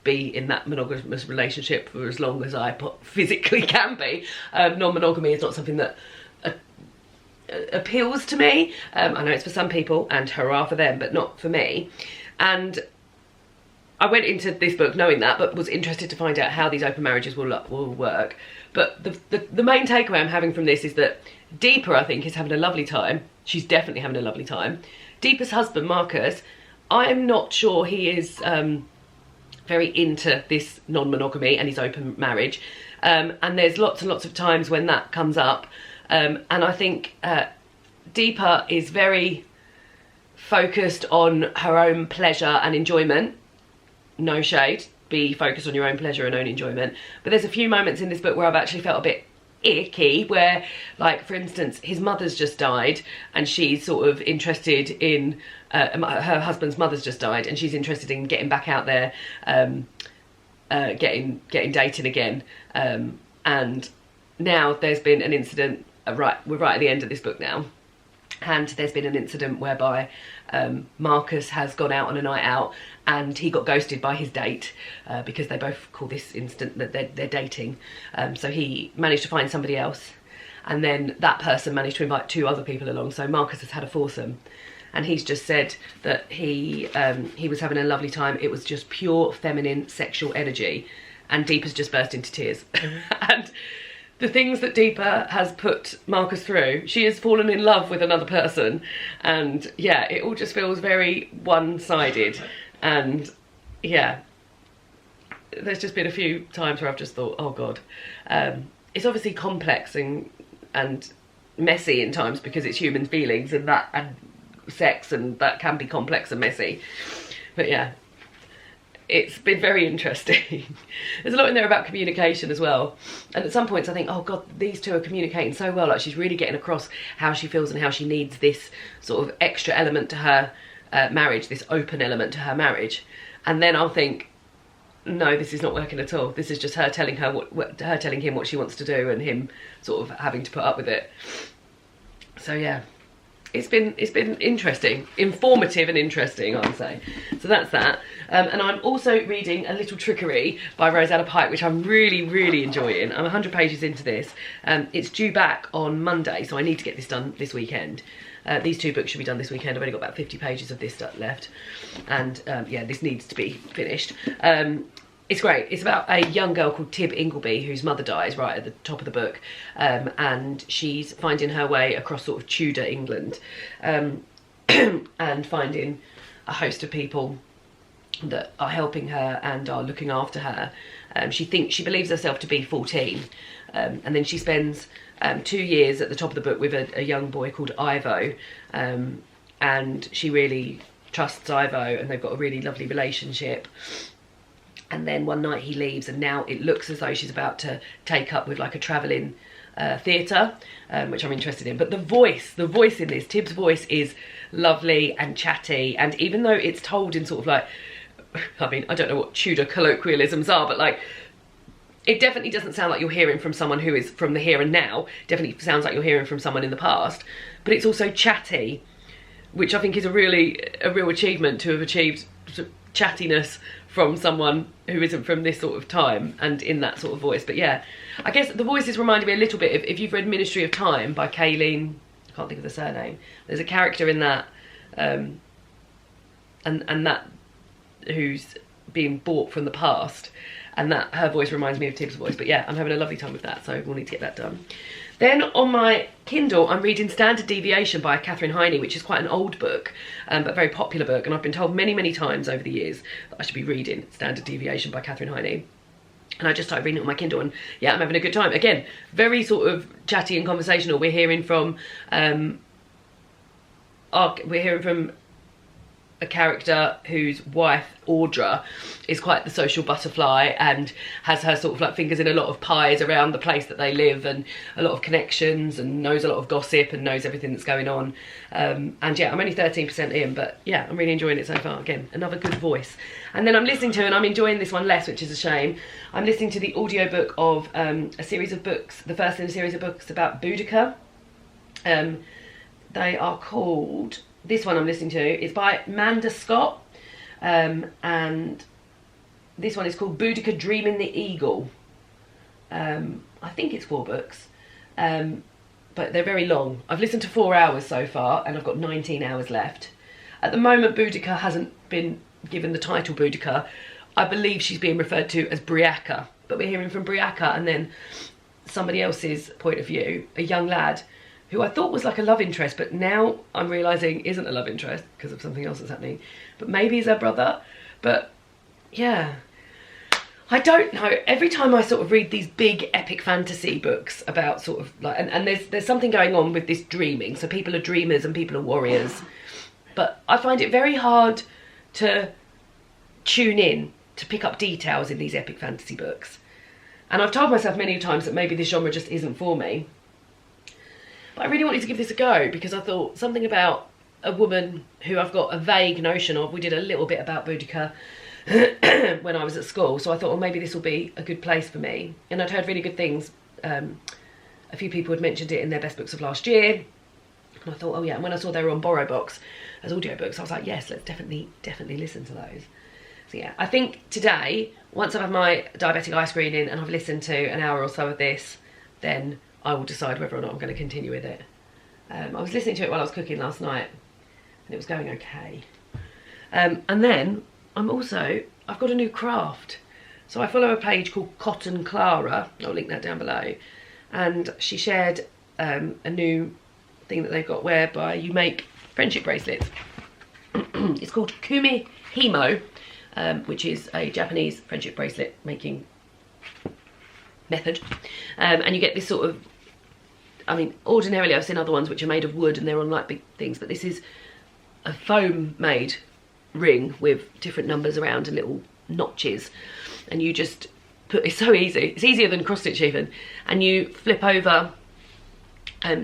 be in that monogamous relationship for as long as I physically can be. Non-monogamy is not something that appeals to me. I know it's for some people, and hurrah for them, but not for me. And I went into this book knowing that, but was interested to find out how these open marriages will work. But the main takeaway I'm having from this is that Deepa, I think, is having a lovely time. She's definitely having a lovely time. Deepa's husband, Marcus, I'm not sure he is very into this non-monogamy and his open marriage. And there's lots and lots of times when that comes up. And I think Deepa is very focused on her own pleasure and enjoyment. No shade, be focused on your own pleasure and own enjoyment. But there's a few moments in this book where I've actually felt a bit icky, where, like, for instance, his mother's just died and she's sort of interested in her husband's mother's just died and she's interested in getting back out there, getting dating again, and now there's been an incident. We're right at the end of this book now, and there's been an incident whereby Marcus has gone out on a night out and he got ghosted by his date, because they both call this instant that they're dating. So he managed to find somebody else, and then that person managed to invite 2 other people along. So Marcus has had a foursome, and he's just said that he was having a lovely time. It was just pure feminine sexual energy, and Deepa's just burst into tears. And the things that Deepa has put Marcus through, she has fallen in love with another person, and yeah, it all just feels very one-sided. And yeah, there's just been a few times where I've just thought, oh God. It's obviously complex and messy in times, because it's human feelings and sex, and that can be complex and messy. But yeah, it's been very interesting. There's a lot in there about communication as well. And at some points I think, oh God, these two are communicating so well. Like, she's really getting across how she feels and how she needs this sort of extra element to her marriage, this open element to her marriage. And then I'll think, no, this is not working at all. This is just her telling him what she wants to do, and him sort of having to put up with it. So yeah, it's been interesting, informative and interesting, I would say. So that's that. And I'm also reading A Little Trickerie by Rosanna Pike, which I'm really enjoying. I'm 100 pages into this. It's due back on Monday, so I need to get this done this weekend. These 2 books should be done this weekend. I've only got about 50 pages of this stuff left, and yeah, this needs to be finished. It's great. It's about a young girl called Tib Ingleby, whose mother dies right at the top of the book, and she's finding her way across sort of Tudor England, and finding a host of people that are helping her and are looking after her. She believes herself to be 14, and then she spends 2 years at the top of the book with a young boy called Ivo, and she really trusts Ivo, and they've got a really lovely relationship. And then one night he leaves, and now it looks as though she's about to take up with like a travelling theatre, which I'm interested in. But the voice in this, Tib's voice, is lovely and chatty, and even though it's told in sort of like, I mean, I don't know what Tudor colloquialisms are, but like, it definitely doesn't sound like you're hearing from someone who is from the here and now. It definitely sounds like you're hearing from someone in the past, but it's also chatty, which I think is a real achievement, to have achieved chattiness from someone who isn't from this sort of time and in that sort of voice. But yeah, I guess the voices reminded me a little bit of, if you've read Ministry of Time by Kayleen, I can't think of the surname, there's a character in that, and that who's being bought from the past, and that her voice reminds me of Tib's voice. But yeah, I'm having a lovely time with that, so we'll need to get that done. Then on my Kindle, I'm reading Standard Deviation by Catherine Heine, which is quite an old book, but very popular book. And I've been told many times over the years that I should be reading Standard Deviation by Catherine Heine. And I just started reading it on my Kindle, and yeah, I'm having a good time. Again, very sort of chatty and conversational. We're hearing from a character whose wife, Audra, is quite the social butterfly and has her sort of like fingers in a lot of pies around the place that they live, and a lot of connections, and knows a lot of gossip and knows everything that's going on. And yeah, I'm only 13% in, but yeah, I'm really enjoying it so far. Again, another good voice. And then I'm listening to, and I'm enjoying this one less, which is a shame, I'm listening to the audiobook of a series of books, the first in a series of books about Boudica. They are called... This one I'm listening to is by Manda Scott, and this one is called Boudica Dreaming the Eagle. I think it's 4 books, but they're very long. I've listened to 4 hours so far, and I've got 19 hours left. At the moment, Boudica hasn't been given the title Boudica. I believe she's being referred to as Briaca, but we're hearing from Briaca and then somebody else's point of view, a young lad who I thought was like a love interest, but now I'm realising isn't a love interest because of something else that's happening. But maybe he's her brother. But yeah, I don't know. Every time I sort of read these big epic fantasy books about sort of like, and there's something going on with this dreaming. So people are dreamers and people are warriors. But I find it very hard to tune in, to pick up details in these epic fantasy books. And I've told myself many times that maybe this genre just isn't for me. But I really wanted to give this a go because I thought something about a woman who I've got a vague notion of. We did a little bit about Boudica when I was at school, so I thought, well, maybe this will be a good place for me. And I'd heard really good things. A few people had mentioned it in their best books of last year. And I thought, oh yeah, and when I saw they were on BorrowBox as audiobooks, I was like, yes, let's definitely listen to those. So yeah, I think today, once I've had my diabetic eye screening and I've listened to an hour or so of this, then I will decide whether or not I'm going to continue with it. I was listening to it while I was cooking last night, and it was going okay. And then I've got a new craft. So I follow a page called Cotton Clara. I'll link that down below. And she shared a new thing that they've got whereby you make friendship bracelets. It's called Kumi Himo, which is a Japanese friendship bracelet making method. And you get this sort of, I mean, ordinarily I've seen other ones which are made of wood and they're on like big things, but this is a foam made ring with different numbers around and little notches, and you just put, it's so easy, it's easier than cross stitch even, and you flip over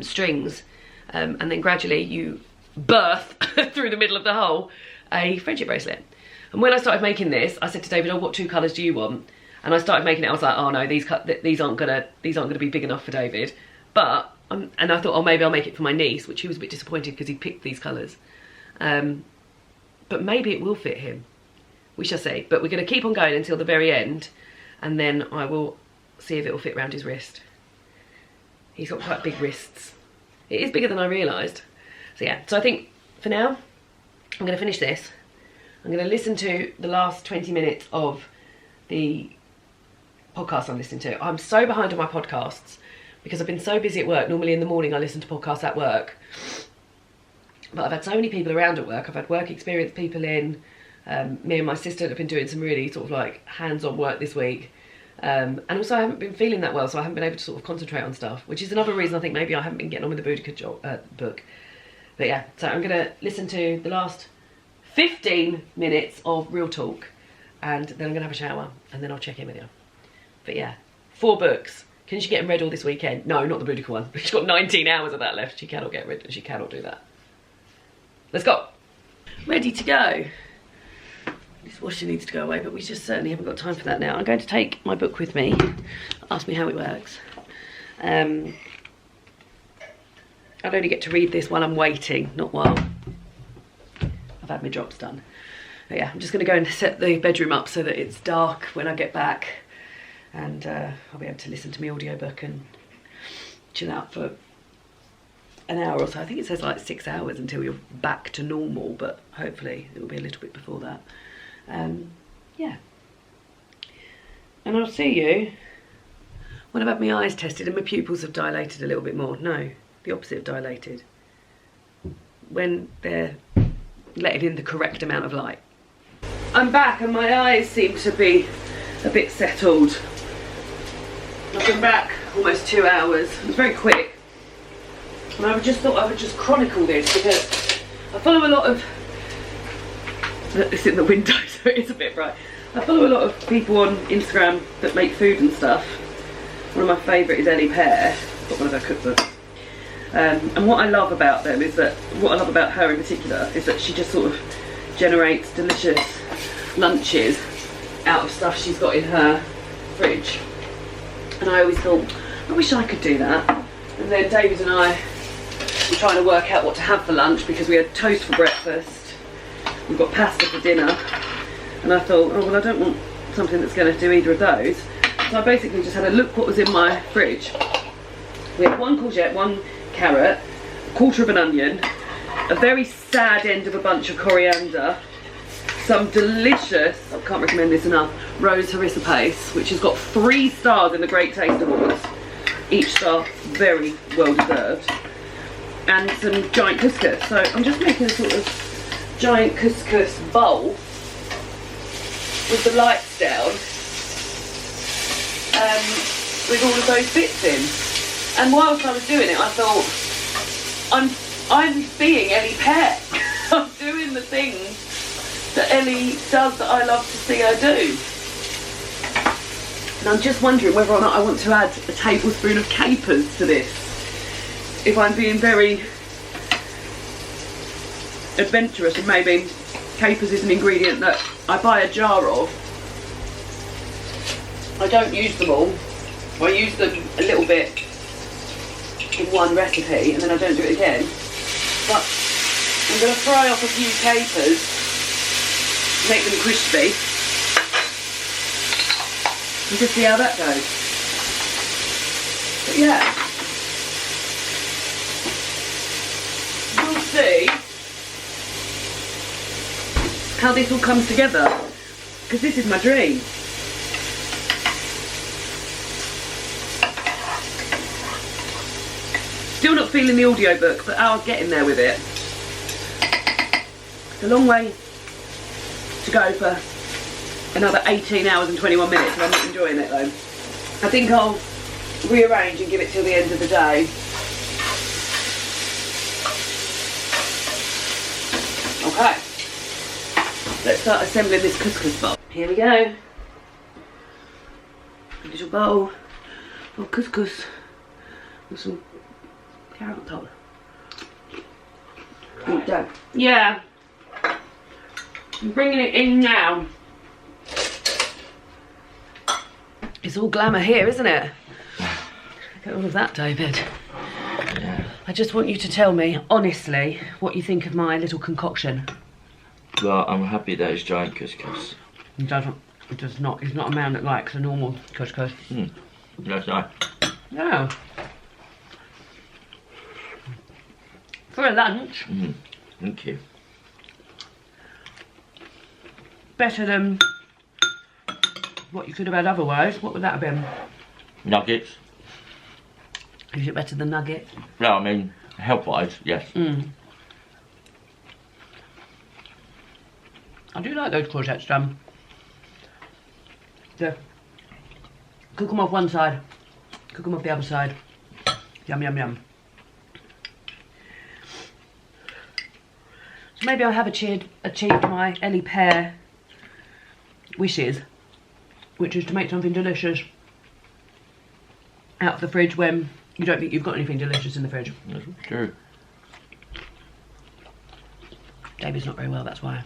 strings and then gradually you birth through the middle of the hole a friendship bracelet. And when I started making this, I said to David, oh, what 2 colours do you want? And I started making it, I was like, oh no, these aren't gonna be big enough for David. But and I thought, oh, maybe I'll make it for my niece, which he was a bit disappointed because he picked these colours. But maybe it will fit him. We shall see. But we're going to keep on going until the very end, and then I will see if it will fit around his wrist. He's got quite big wrists. It is bigger than I realised. So yeah, so I think for now, I'm going to finish this. I'm going to listen to the last 20 minutes of the podcast I'm listening to. I'm so behind on my podcasts because I've been so busy at work. Normally in the morning I listen to podcasts at work. But I've had so many people around at work. I've had work experience people in. Me and my sister have been doing some really sort of like hands-on work this week. And also I haven't been feeling that well, so I haven't been able to sort of concentrate on stuff, which is another reason I think maybe I haven't been getting on with the Boudica book. But yeah, so I'm going to listen to the last 15 minutes of real talk, and then I'm going to have a shower, and then I'll check in with you. But yeah, 4 books. Can she get them read all this weekend? No, not the Boudica one. She's got 19 hours of that left. She cannot get rid, she cannot do that. Let's go. Ready to go. This washing needs to go away, but we just certainly haven't got time for that now. I'm going to take my book with me. Ask me how it works. I'd only get to read this while I'm waiting, not while I've had my drops done. But yeah, I'm just going to go and set the bedroom up so that it's dark when I get back, and I'll be able to listen to my audiobook and chill out for an hour or so. I think it says like 6 hours until you're back to normal, but hopefully it'll be a little bit before that. Yeah. And I'll see you when I've had my eyes tested and my pupils have dilated a little bit more. No, the opposite of dilated. When they're letting in the correct amount of light. I'm back and my eyes seem to be a bit settled. I've been back almost 2 hours. It was very quick. And I just thought I would just chronicle this because I follow a lot of... It's in the window, so it's a bit bright. I follow a lot of people on Instagram that make food and stuff. One of my favourite is Hare. I've got one of her cookbooks. And what I love about them is that, what I love about her in particular, is that she just sort of generates delicious lunches out of stuff she's got in her fridge. And I always thought, I wish I could do that. And then David and I were trying to work out what to have for lunch because we had toast for breakfast. We've got pasta for dinner. And I thought, oh well, I don't want something that's going to do either of those. So I basically just had a look what was in my fridge. We had 1 courgette, 1 carrot, 1/4 of an onion, a very sad end of a bunch of coriander, some delicious, I can't recommend this enough, rose harissa paste, which has got 3 stars in the Great Taste Awards, each star very well deserved, and some giant couscous. So I'm just making a sort of giant couscous bowl with the lights down, with all of those bits in. And whilst I was doing it, I thought, I'm being Ellie Peck. I'm doing the things that Ellie does that I love to see her do. And I'm just wondering whether or not I want to add a tablespoon of capers to this. If I'm being very adventurous, and maybe capers is an ingredient that I buy a jar of. I don't use them all. I use them a little bit in one recipe and then I don't do it again. But I'm going to fry off a few capers, make them crispy, and just see how that goes. But yeah, see how this all comes together, because this is my dream. Still not feeling the audiobook, but I'll get in there with it. It's a long way to go for another 18 hours and 21 minutes, and I'm not enjoying it though. I think I'll rearrange and give it till the end of the day. Okay, let's start assembling this couscous bowl. Here we go. A little bowl of couscous with some carrot on top. Yeah, I'm bringing it in now. It's all glamour here, isn't it? Look at all of that, David. Yeah. I just want you to tell me, honestly, what you think of my little concoction. Well, I'm happy that it's giant couscous. It doesn't. It does not. He's not a man that likes a normal couscous. That's nice. No. For a lunch. Thank you. Better than what you could have had otherwise. What would that have been? Nuggets. Is it better than nuggets? No, I mean, health-wise, yes. I do like those courgettes done. Yeah. Cook them off one side, cook them off the other side. Yum, yum, yum. So maybe I have achieved my Ellie Pear wishes, which is to make something delicious out of the fridge when you don't think you've got anything delicious in the fridge. That's true. David's not very well, that's why.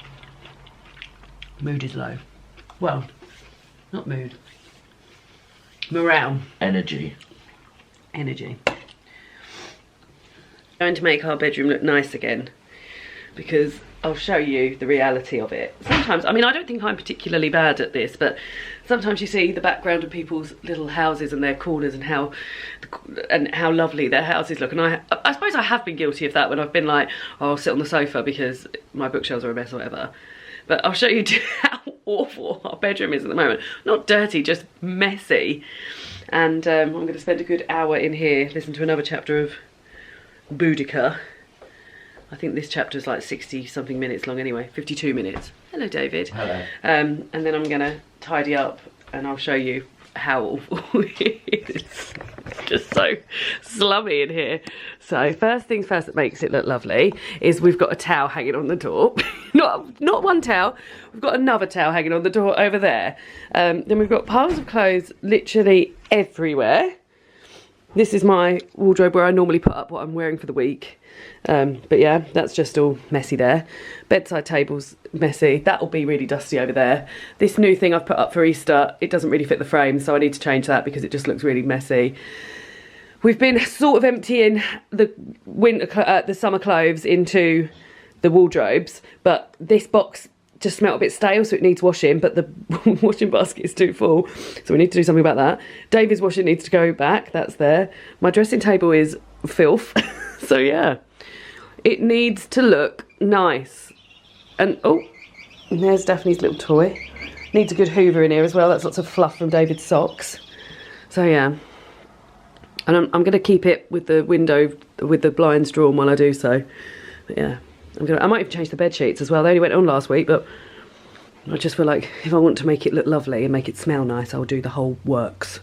Mood is low. Well, not mood. Morale. Energy. Energy. Going to make our bedroom look nice again, because I'll show you the reality of it. Sometimes, I mean, I don't think I'm particularly bad at this, but sometimes you see the background of people's little houses and their corners and how lovely their houses look. And I suppose I have been guilty of that when I've been like, oh, I'll sit on the sofa because my bookshelves are a mess or whatever. But I'll show you how awful our bedroom is at the moment. Not dirty, just messy. And I'm going to spend a good hour in here, listen to another chapter of Boudica. I think this chapter's like 60 something minutes long anyway, 52 minutes. Hello, David. Hello. And then I'm gonna tidy up and I'll show you how awful it is. It's just so slummy in here. So first things first that makes it look lovely is we've got a towel hanging on the door. not one towel, we've got another towel hanging on the door over there. Then we've got piles of clothes literally everywhere. This is my wardrobe where I normally put up what I'm wearing for the week. But yeah, that's just all messy there. Bedside table's messy. That'll be really dusty over there. This new thing I've put up for Easter, it doesn't really fit the frame, so I need to change that because it just looks really messy. We've been sort of emptying the the summer clothes into the wardrobes, but this box just smelled a bit stale, so it needs washing, but the washing basket is too full, so we need to do something about that. David's washing needs to go back, that's there. My dressing table is filth, so yeah. It needs to look nice. And oh, and there's Daphne's little toy. Needs a good hoover in here as well, that's lots of fluff from David's socks. So yeah. And I'm going to keep it with the window, with the blinds drawn while I do so. But yeah. I might even change the bed sheets as well. They only went on last week, but I just feel like if I want to make it look lovely and make it smell nice, I'll do the whole works.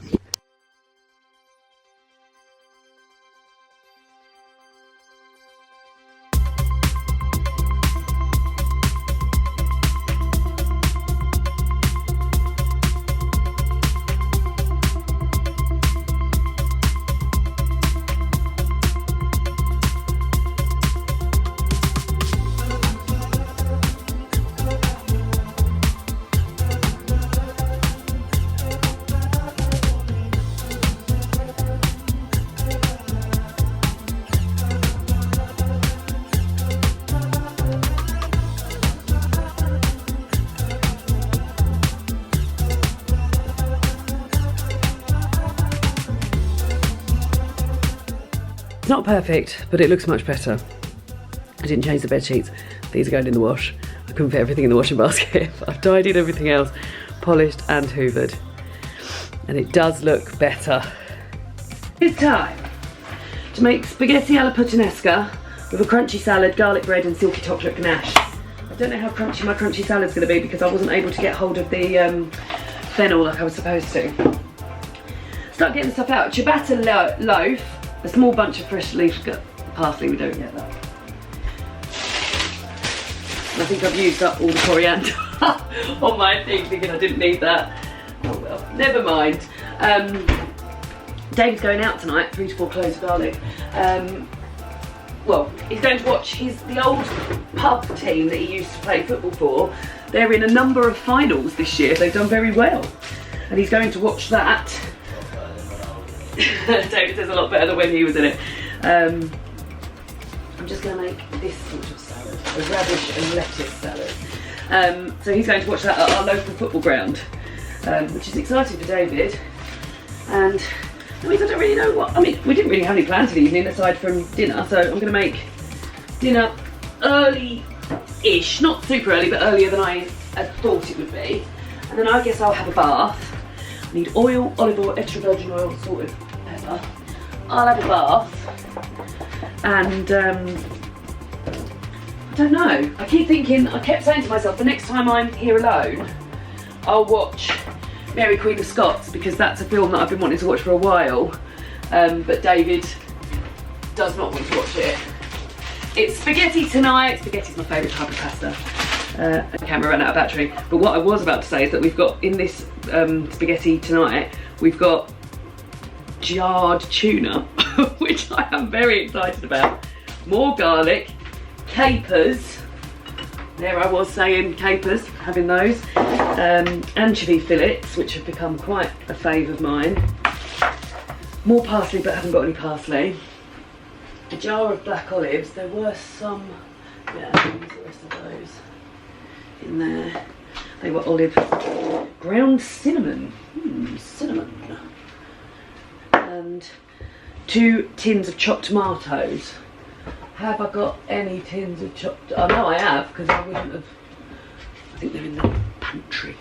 It's not perfect, but it looks much better. I didn't change the bed sheets. These are going in the wash. I couldn't fit everything in the washing basket. I've tidied everything else, polished and hoovered. And it does look better. It's time to make spaghetti alla puttanesca with a crunchy salad, garlic bread and silky chocolate ganache. I don't know how crunchy my crunchy salad's going to be because I wasn't able to get hold of the fennel like I was supposed to. Start getting the stuff out. Ciabatta loaf, a small bunch of fresh leaf parsley, we don't get that. And I think I've used up all the coriander on my thing, thinking I didn't need that. Oh well, never mind. David's going out tonight, 3 to 4 cloves of garlic. Well, he's going to watch the old pub team that he used to play football for. They're in a number of finals this year. They've done very well. And he's going to watch that. David says a lot better than when he was in it. I'm just going to make this sort of salad, a radish and lettuce salad. So he's going to watch that at our local football ground, which is exciting for David. And that means I don't really know what, I mean, we didn't really have any plans for the evening aside from dinner, so I'm going to make dinner early-ish, not super early, but earlier than I had thought it would be. And then I guess I'll have a bath. I need oil, olive oil, extra virgin oil, salted pepper. I'll have a bath. And I don't know, I keep thinking, I kept saying to myself, the next time I'm here alone, I'll watch Mary Queen of Scots, because that's a film that I've been wanting to watch for a while, but David does not want to watch it. It's spaghetti tonight. Spaghetti's my favourite type of pasta. The camera ran out of battery, but what I was about to say is that we've got in this spaghetti tonight, we've got jarred tuna, which I am very excited about. More garlic, capers. There I was saying capers, having those. Anchovy fillets, which have become quite a fave of mine. More parsley, but I haven't got any parsley. A jar of black olives. There were some, yeah, there's the rest of those in there. They were olive. Ground cinnamon. Cinnamon. And 2 tins of chopped tomatoes. Have I got any tins of chopped? Oh no, I have, because I wouldn't have. I think they're in the pantry.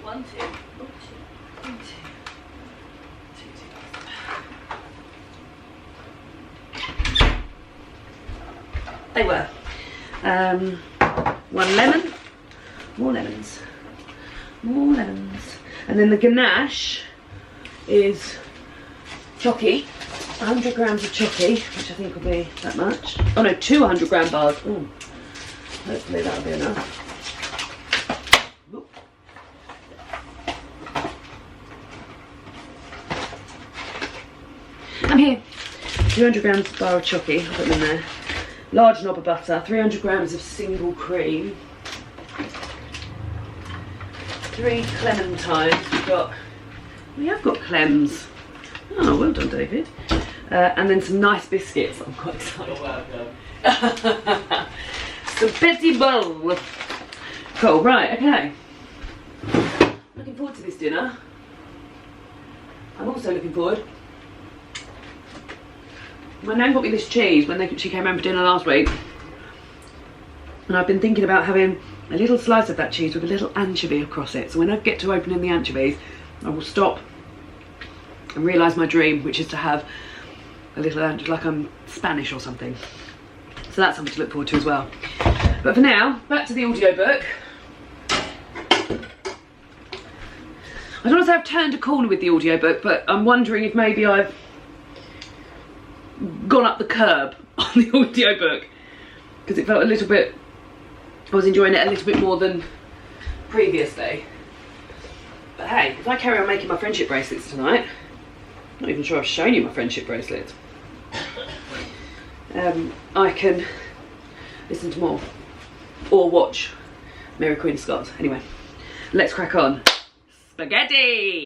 One tin. They were. 1 lemon. More lemons. More lemons. And then the ganache is chocky, 100 grams of chocky, which I think will be that much. Oh no, 200 gram bars. Ooh. Hopefully that'll be enough. Oop. I'm here. 200 grams bar of chocky, I'll put them in there. Large knob of butter, 300 grams of single cream. 3 clementines. We have got clems. Oh, well done, David. And then some nice biscuits. I'm quite excited. Some petit bowl. Cool, right, okay. Looking forward to this dinner. I'm also looking forward. My nan got me this cheese when she came home for dinner last week. And I've been thinking about having a little slice of that cheese with a little anchovy across it. So when I get to opening the anchovies, I will stop and realise my dream, which is to have a little anchovy, like I'm Spanish or something. So that's something to look forward to as well. But for now, back to the audiobook. I don't want to say I've turned a corner with the audiobook, but I'm wondering if maybe I've gone up the curb on the audiobook, because it felt a little bit, I was enjoying it a little bit more than previously. But hey, if I carry on making my friendship bracelets tonight, I'm not even sure I've shown you my friendship bracelets, I can listen to more or watch Mary Queen of Scots. Anyway, let's crack on. Spaghetti!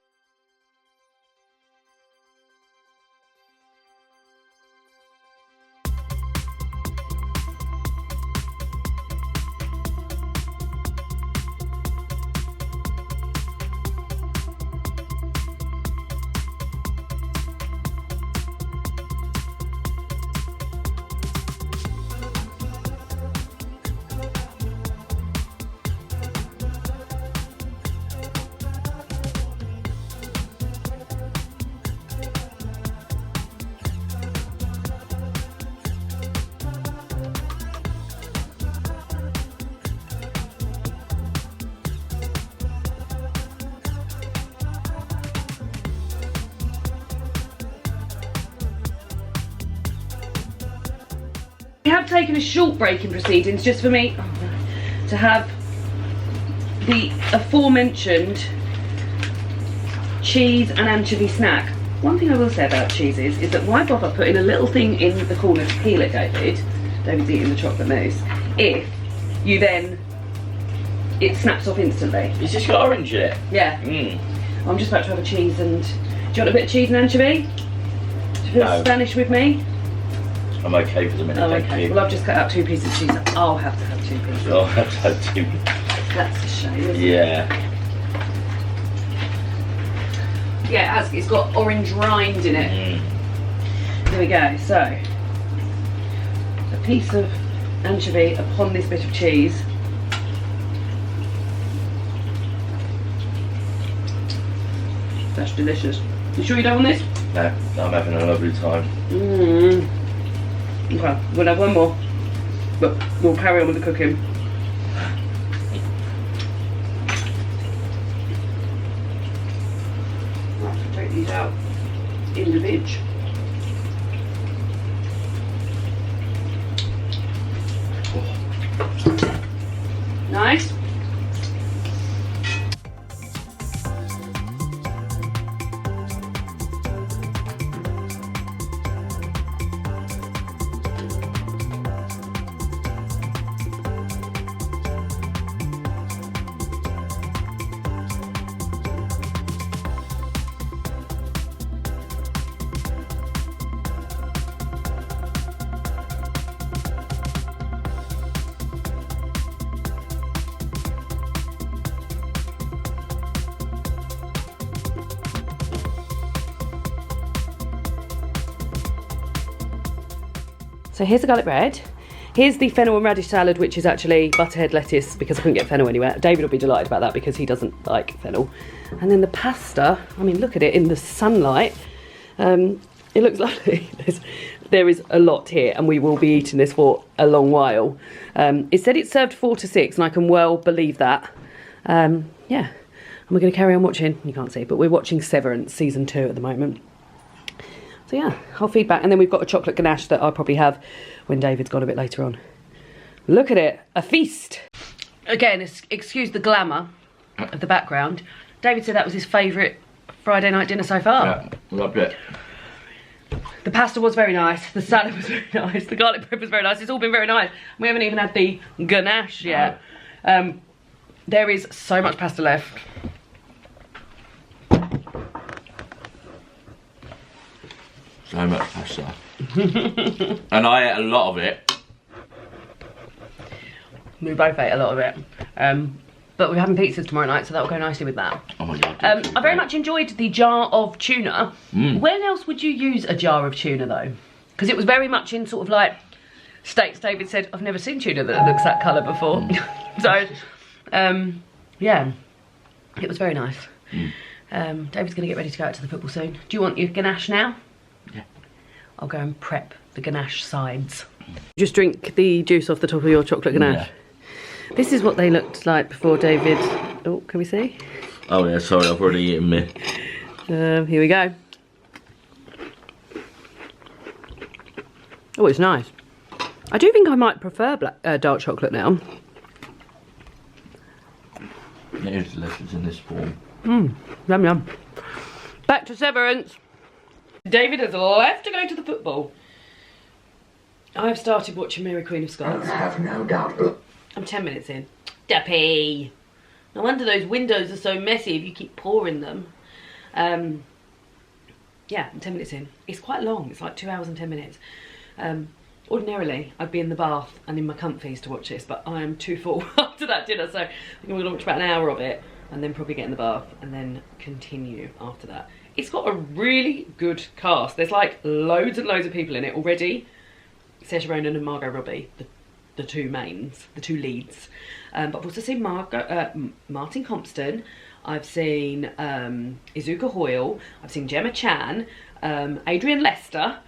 taken a short break in proceedings just for me to have the aforementioned cheese and anchovy snack. One thing I will say about cheeses is that why bother putting a little thing in the corner to peel it, David? David's eating the chocolate mousse. If you then, it snaps off instantly. It's just got orange in it. Yeah. I'm just about to have a cheese and, do you want a bit of cheese and anchovy? Do you feel Spanish with me? I'm okay for the minute, thank you. Well, I've just cut out 2 pieces of cheese. I'll have to have 2 pieces. I'll have to have 2. That's a shame, isn't it? Yeah. Yeah, it's got orange rind in it. There we go. So, a piece of anchovy upon this bit of cheese. That's delicious. You sure you don't want this? No, I'm having a lovely time. Okay, we'll have one more, but we'll carry on with the cooking. I'll have to take these out in the veg. Nice. So here's the garlic bread. Here's the fennel and radish salad, which is actually butterhead lettuce because I couldn't get fennel anywhere. David will be delighted about that because he doesn't like fennel. And then the pasta, I mean, look at it in the sunlight. It looks lovely. There is a lot here and we will be eating this for a long while. It said it's served 4 to 6 and I can well believe that. Yeah, and we're going to carry on watching, you can't see, but we're watching Severance season 2 at the moment. So yeah, I'll feed back. And then we've got a chocolate ganache that I'll probably have when David's gone a bit later on. Look at it, a feast. Again, excuse the glamour of the background. David said that was his favourite Friday night dinner so far. Yeah, loved it. The pasta was very nice, the salad was very nice, the garlic bread was very nice, it's all been very nice. We haven't even had the ganache yet. There is so much pasta left. So much pasta. And I ate a lot of it. We both ate a lot of it. But we're having pizzas tomorrow night, so that will go nicely with that. Oh my god. I very much enjoyed the jar of tuna. When else would you use a jar of tuna though? Because it was very much in sort of like steaks. David said, I've never seen tuna that looks that colour before. So, yeah, it was very nice. David's going to get ready to go out to the football soon. Do you want your ganache now? Yeah. I'll go and prep the ganache sides. Just drink the juice off the top of your chocolate ganache. Yeah. This is what they looked like before David... Oh, can we see? Oh yeah, sorry, I've already eaten me. Here we go. Oh, it's nice. I do think I might prefer dark chocolate now. It is delicious in this form. Yum yum. Back to Severance. David has left to go to the football. I've started watching Mary Queen of Scots. I have no doubt. I'm 10 minutes in. Duppy. No wonder those windows are so messy if you keep pouring them. Yeah, I'm 10 minutes in. It's quite long. It's like 2 hours and 10 minutes. Ordinarily, I'd be in the bath and in my comfies to watch this, but I am too full after that dinner, so I think I'm going to watch about an hour of it and then probably get in the bath and then continue after that. It's got a really good cast. There's like loads and loads of people in it already. Saoirse Ronan and Margot Robbie, the two mains, the two leads. But I've also seen Martin Compston. I've seen Izuka Hoyle. I've seen Gemma Chan, Adrian Lester,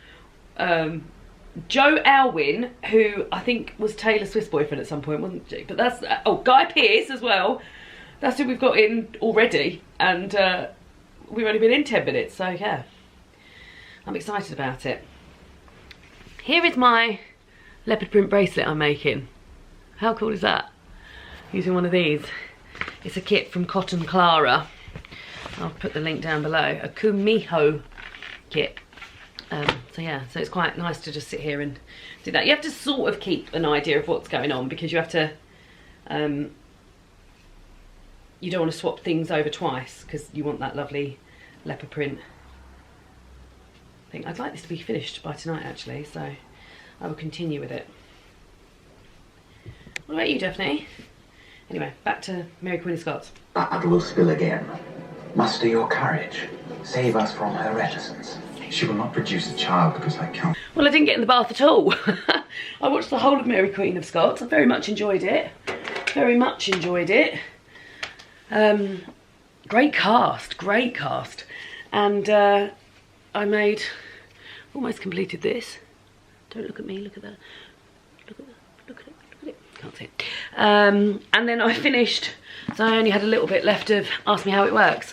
Joe Alwyn, who I think was Taylor Swift's boyfriend at some point, wasn't she? But that's Guy Pearce as well. That's who we've got in already, and we've only been in 10 minutes, so yeah, I'm excited about it. Here is my leopard print bracelet I'm making. How cool is that? Using one of these. It's a kit from Cotton Clara. I'll put the link down below. A Kumiho kit. So yeah, so it's quite nice to just sit here and do that. You have to sort of keep an idea of what's going on because you have to, you don't want to swap things over twice because you want that lovely leopard print thing. I'd like this to be finished by tonight actually, so I will continue with it. What about you, Daphne? Anyway, back to Mary Queen of Scots. Blood will spill again. Muster your courage. Save us from her reticence. She will not produce a child because I can't. Well, I didn't get in the bath at all. I watched the whole of Mary Queen of Scots. I very much enjoyed it. Very much enjoyed it. Great cast, great cast. And I made, almost completed this. Don't look at me, look at that. Look at that, look at it, look at it. Can't see it. And then I finished, so I only had a little bit left of Ask Me How It Works.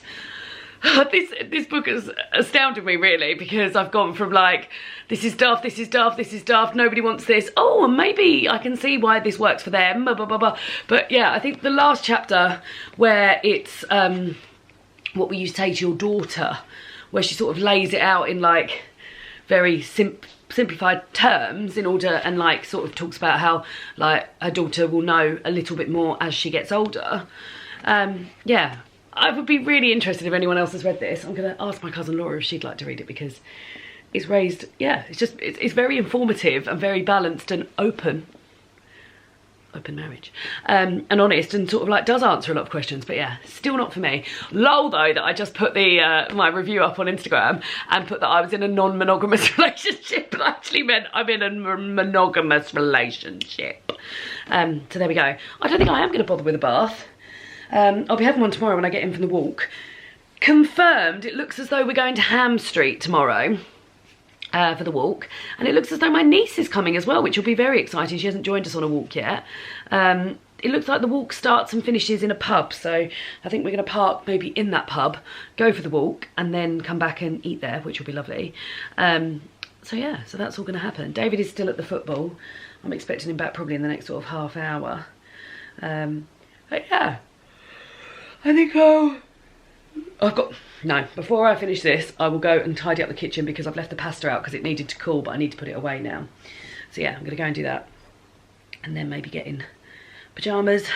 This book has astounded me really, because I've gone from like, this is daft, this is daft, this is daft, nobody wants this, oh, and maybe I can see why this works for them, blah, blah, blah, blah. But yeah, I think the last chapter where it's what will you say to your daughter, where she sort of lays it out in like very simplified terms in order, and like sort of talks about how like her daughter will know a little bit more as she gets older. Yeah, I would be really interested if anyone else has read this. I'm going to ask my cousin Laura if she'd like to read it, because it's raised, yeah, it's very informative and very balanced and open marriage, and honest, and sort of like does answer a lot of questions. But yeah, still not for me. Lol though that I just put the my review up on Instagram and put that I was in a non-monogamous relationship, but actually meant I'm in a monogamous relationship. So there we go. I don't think I am going to bother with a bath. I'll be having one tomorrow when I get in from the walk. Confirmed, it looks as though we're going to Hamstreet tomorrow for the walk, and it looks as though my niece is coming as well, which will be very exciting. She hasn't joined us on a walk yet. It looks like the walk starts and finishes in a pub, so I think we're going to park maybe in that pub, go for the walk, and then come back and eat there, which will be lovely. So yeah, so that's all going to happen. David is still at the football. I'm expecting him back probably in the next sort of half hour. But yeah, I think before I finish this, I will go and tidy up the kitchen, because I've left the pasta out because it needed to cool, but I need to put it away now. So yeah, I'm going to go and do that. And then maybe get in pyjamas,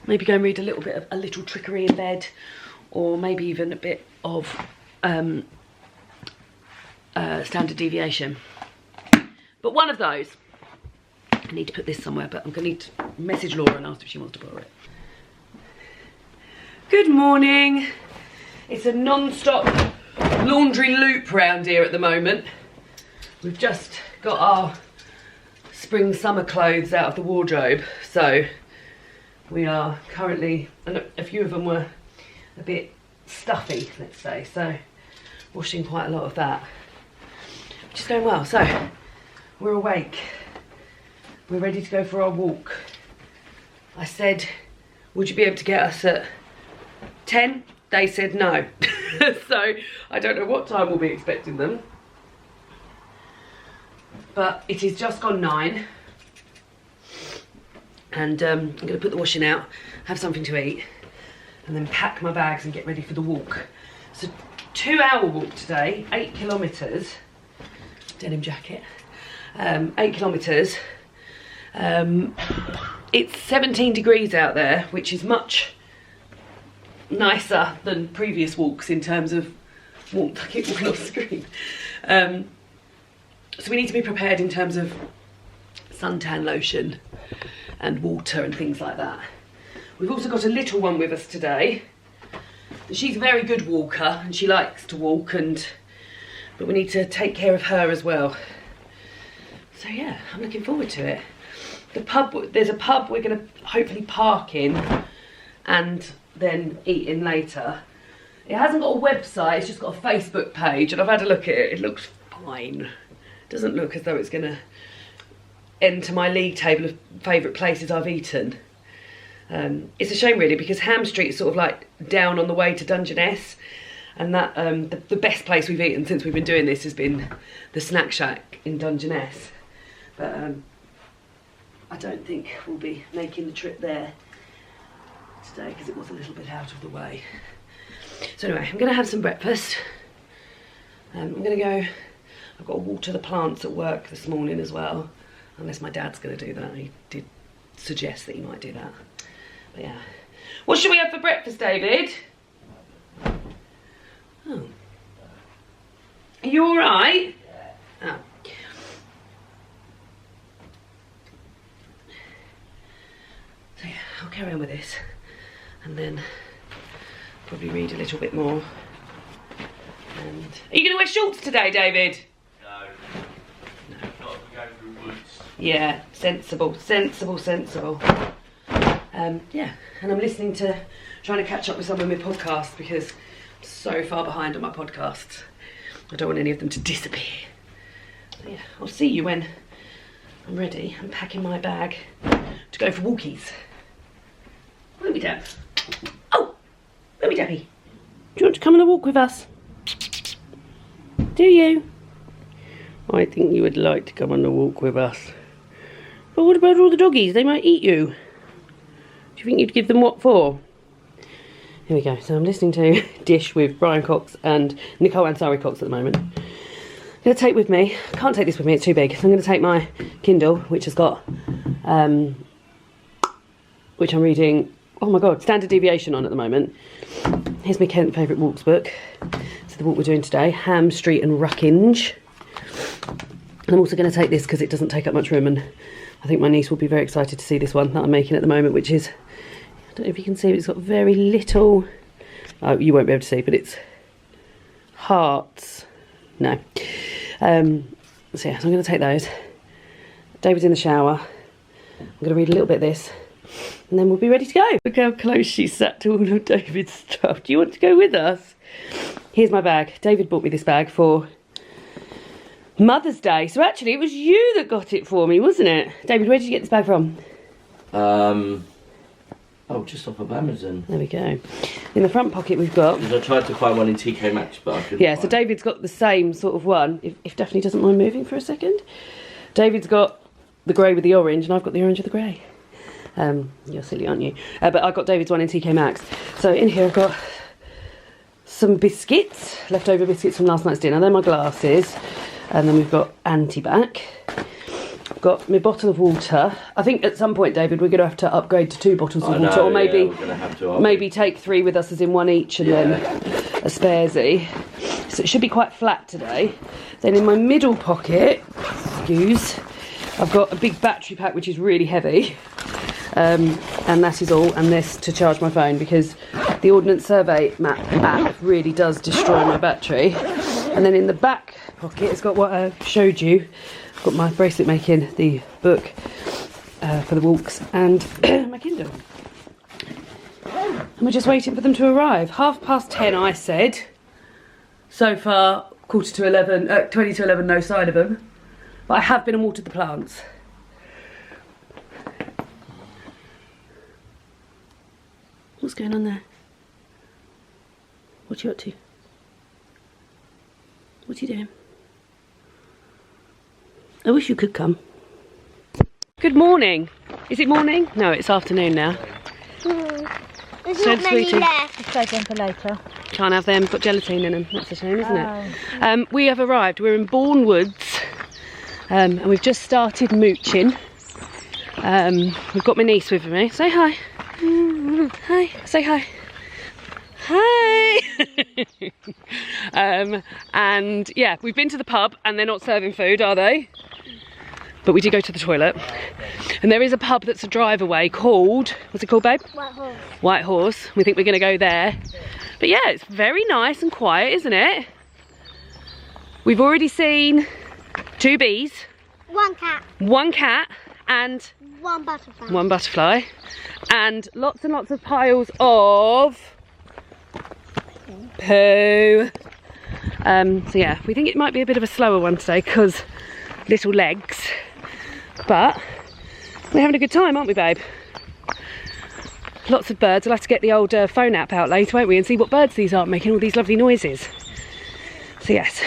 maybe go and read a little bit of A Little Trickerie in bed, or maybe even a bit of Standard Deviation. But one of those. I need to put this somewhere, but I'm going to need to message Laura and ask if she wants to borrow it. Good morning. It's a non-stop laundry loop round here at the moment. We've just got our spring summer clothes out of the wardrobe, so we are currently, and a few of them were a bit stuffy, let's say, so washing quite a lot of that, which is going well. So we're awake, we're ready to go for our walk. I said, would you be able to get us at 10? They said no. So I don't know what time we'll be expecting them, but it is just gone 9, and I'm going to put the washing out, have something to eat, and then pack my bags and get ready for the walk. It's a 2-hour walk today, 8 kilometres, denim jacket, 8 kilometres. It's 17 degrees out there, which is much nicer than previous walks in terms of warmth. I keep walking off the screen. So we need to be prepared in terms of suntan lotion and water and things like that. We've also got a little one with us today. She's a very good walker and she likes to walk, but we need to take care of her as well. So yeah, I'm looking forward to it. The pub, there's a pub we're going to hopefully park in and then eat in later. It hasn't got a website, it's just got a Facebook page, and I've had a look at it. It looks fine. It doesn't look as though it's going to enter my league table of favourite places I've eaten. It's a shame really, because Hamstreet is sort of like down on the way to Dungeness, and that the best place we've eaten since we've been doing this has been the Snack Shack in Dungeness. But I don't think we'll be making the trip there today because it was a little bit out of the way. So anyway, I'm going to have some breakfast. I'm going to go, I've got to water the plants at work this morning as well, unless my dad's going to do that. He did suggest that he might do that. But yeah. What should we have for breakfast, David? Oh. Are you alright? Oh. So yeah, I'll carry on with this and then probably read a little bit more. And are you going to wear shorts today, David? No. Not if we're going through woods. Yeah, sensible. Yeah, and I'm listening to, trying to catch up with some of my podcasts because I'm so far behind on my podcasts. I don't want any of them to disappear. So yeah, I'll see you when I'm ready. I'm packing my bag to go for walkies. Where are we, Deb? Oh, where are we, Debbie? Do you want to come on a walk with us? Do you? I think you would like to come on a walk with us. But what about all the doggies? They might eat you. Do you think you'd give them what for? Here we go. So I'm listening to Dish with Brian Cox and Nicole Ansari Cox at the moment. I'm going to take with me, I can't take this with me, it's too big. So I'm going to take my Kindle, which has got, which I'm reading, oh my God, Standard Deviation on at the moment. Here's my Kent favourite walks book. So the walk we're doing today, Hamstreet and Ruckinge. I'm also going to take this because it doesn't take up much room, and I think my niece will be very excited to see this one that I'm making at the moment, which is, I don't know if you can see, but it's got very little, oh, you won't be able to see, but it's hearts. No. So yeah, so I'm going to take those. David's in the shower. I'm going to read a little bit of this, and then we'll be ready to go. Look how close she sat to all of David's stuff. Do you want to go with us? Here's my bag. David bought me this bag for Mother's Day. So actually it was you that got it for me, wasn't it? David, where did you get this bag from? Oh, just off of Amazon. There we go. In the front pocket we've got... Because I tried to find one in TK Maxx, but I couldn't Yeah, so find David's got the same sort of one. If Daphne doesn't mind moving for a second. David's got the grey with the orange, and I've got the orange with the grey. You're silly, aren't you? But I got David's one in TK Maxx. So in here I've got some biscuits, leftover biscuits from last night's dinner. They're my glasses. And then we've got antibac. I've got my bottle of water. I think at some point, David, we're going to have to upgrade to 2 bottles of water, or maybe we're gonna have to maybe take 3 with us, as in 1 each, and then a sparesy. So it should be quite flat today. Then in my middle pocket, excuse, I've got a big battery pack which is really heavy, and that is all. And this to charge my phone, because the Ordnance Survey map app really does destroy my battery. And then in the back pocket, it's got what I showed you. I've got my bracelet making, the book for the walks, and my Kindle. And we're just waiting for them to arrive. 10:30, I said. So far, 11:45, 20 to 11, no sign of them. But I have been and watered the plants. What's going on there? What are you up to? What are you doing? I wish you could come. Good morning. Is it morning? No, it's afternoon now. There's So not many sweetie. left. Let's save them for later. Can't have them. Got gelatine in them. That's a shame, isn't it? We have arrived. We're in Bourne Woods, and we've just started mooching. We've got my niece with me. Say hi. Hi. Say hi. Hi. And yeah, we've been to the pub, and they're not serving food, are they? But we did go to the toilet, and there is a pub that's a drive away called, what's it called, babe? White Horse. White Horse. We think we're going to go there. But yeah, it's very nice and quiet, isn't it? We've already seen 2 bees, 1 cat. 1 cat, and 1 butterfly. 1 butterfly, and lots and lots of piles of poo. So yeah, we think it might be a bit of a slower one today because little legs, but we're having a good time, aren't we, babe? Lots of birds. We'll have to get the old phone app out later, won't we, and see what birds these are making all these lovely noises. So yes,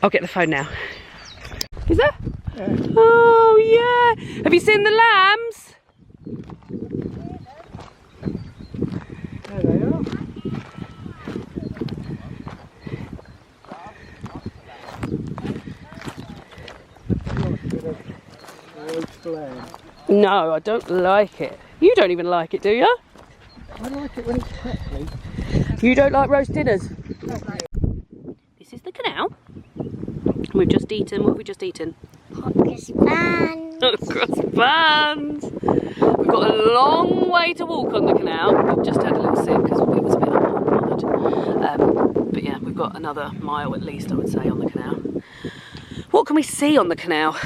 I'll get the phone now. Is there? Oh yeah. Have you seen the lambs? There they are. No, I don't like it. You don't even like it, do you? I like it when it's crackly. You don't like roast dinners? This is the canal. We've just eaten, what have we just eaten? Hocus buns. Cross buns. We've got a long way to walk on the canal. We've just had a little sip because it was a bit hard. But yeah, we've got another mile at least, I would say, on the canal. What can we see on the canal?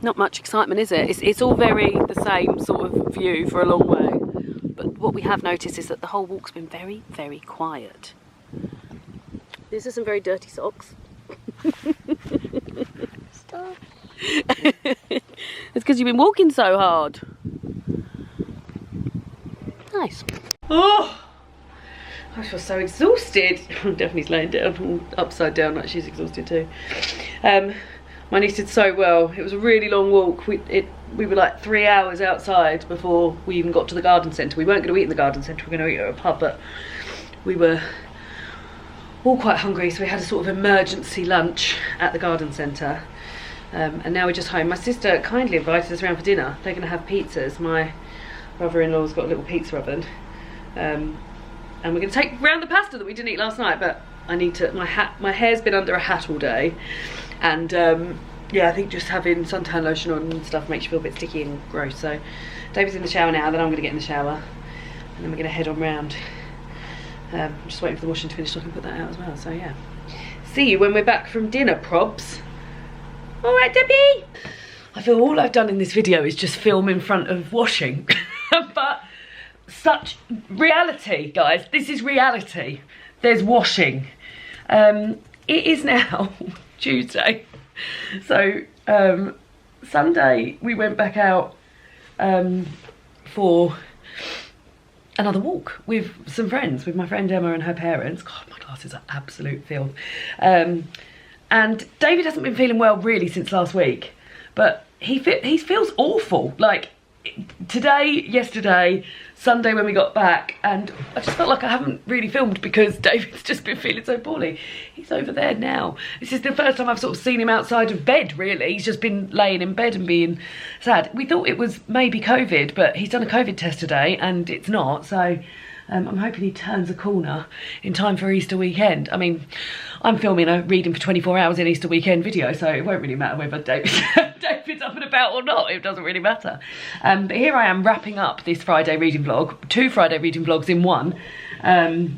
Not much excitement, is it? It's all very the same sort of view for a long way. But what we have noticed is that the whole walk's been very, very quiet. These are some very dirty socks. Stop. It's because you've been walking so hard. Nice. Oh, I feel so exhausted. Daphne's laying down, upside down, like she's exhausted too. My niece did so well. It was a really long walk. We were like 3 hours outside before we even got to the garden centre. We weren't going to eat in the garden centre, we were going to eat at a pub, but we were all quite hungry, so we had a sort of emergency lunch at the garden centre. And now we're just home. My sister kindly invited us around for dinner. They're going to have pizzas. My brother-in-law's got a little pizza oven. And we're going to take round the pasta that we didn't eat last night, but I need to, my hair's been under a hat all day. And yeah, I think just having suntan lotion on and stuff makes you feel a bit sticky and gross. So David's in the shower now, then I'm going to get in the shower. And then we're going to head on round. I'm just waiting for the washing to finish so I can put that out as well. So yeah. See you when we're back from dinner, probs. Alright, Debbie! I feel all I've done in this video is just film in front of washing. But such reality, guys. This is reality. There's washing. It is now Tuesday. So Sunday we went back out for another walk with some friends, with my friend Emma and her parents. God, my glasses are absolute filth. And David hasn't been feeling well really since last week, but he feels awful. Like today, yesterday, Sunday when we got back, and I just felt like I haven't really filmed because David's just been feeling so poorly. He's over there now. This is the first time I've sort of seen him outside of bed, really. He's just been laying in bed and being sad. We thought it was maybe COVID, but he's done a COVID test today and it's not, so I'm hoping he turns a corner in time for Easter weekend. I mean, I'm filming a reading for 24 hours in Easter weekend video, so it won't really matter whether David's up and about or not. It doesn't really matter. But here I am wrapping up this Friday reading vlog, 2 Friday reading vlogs in one. And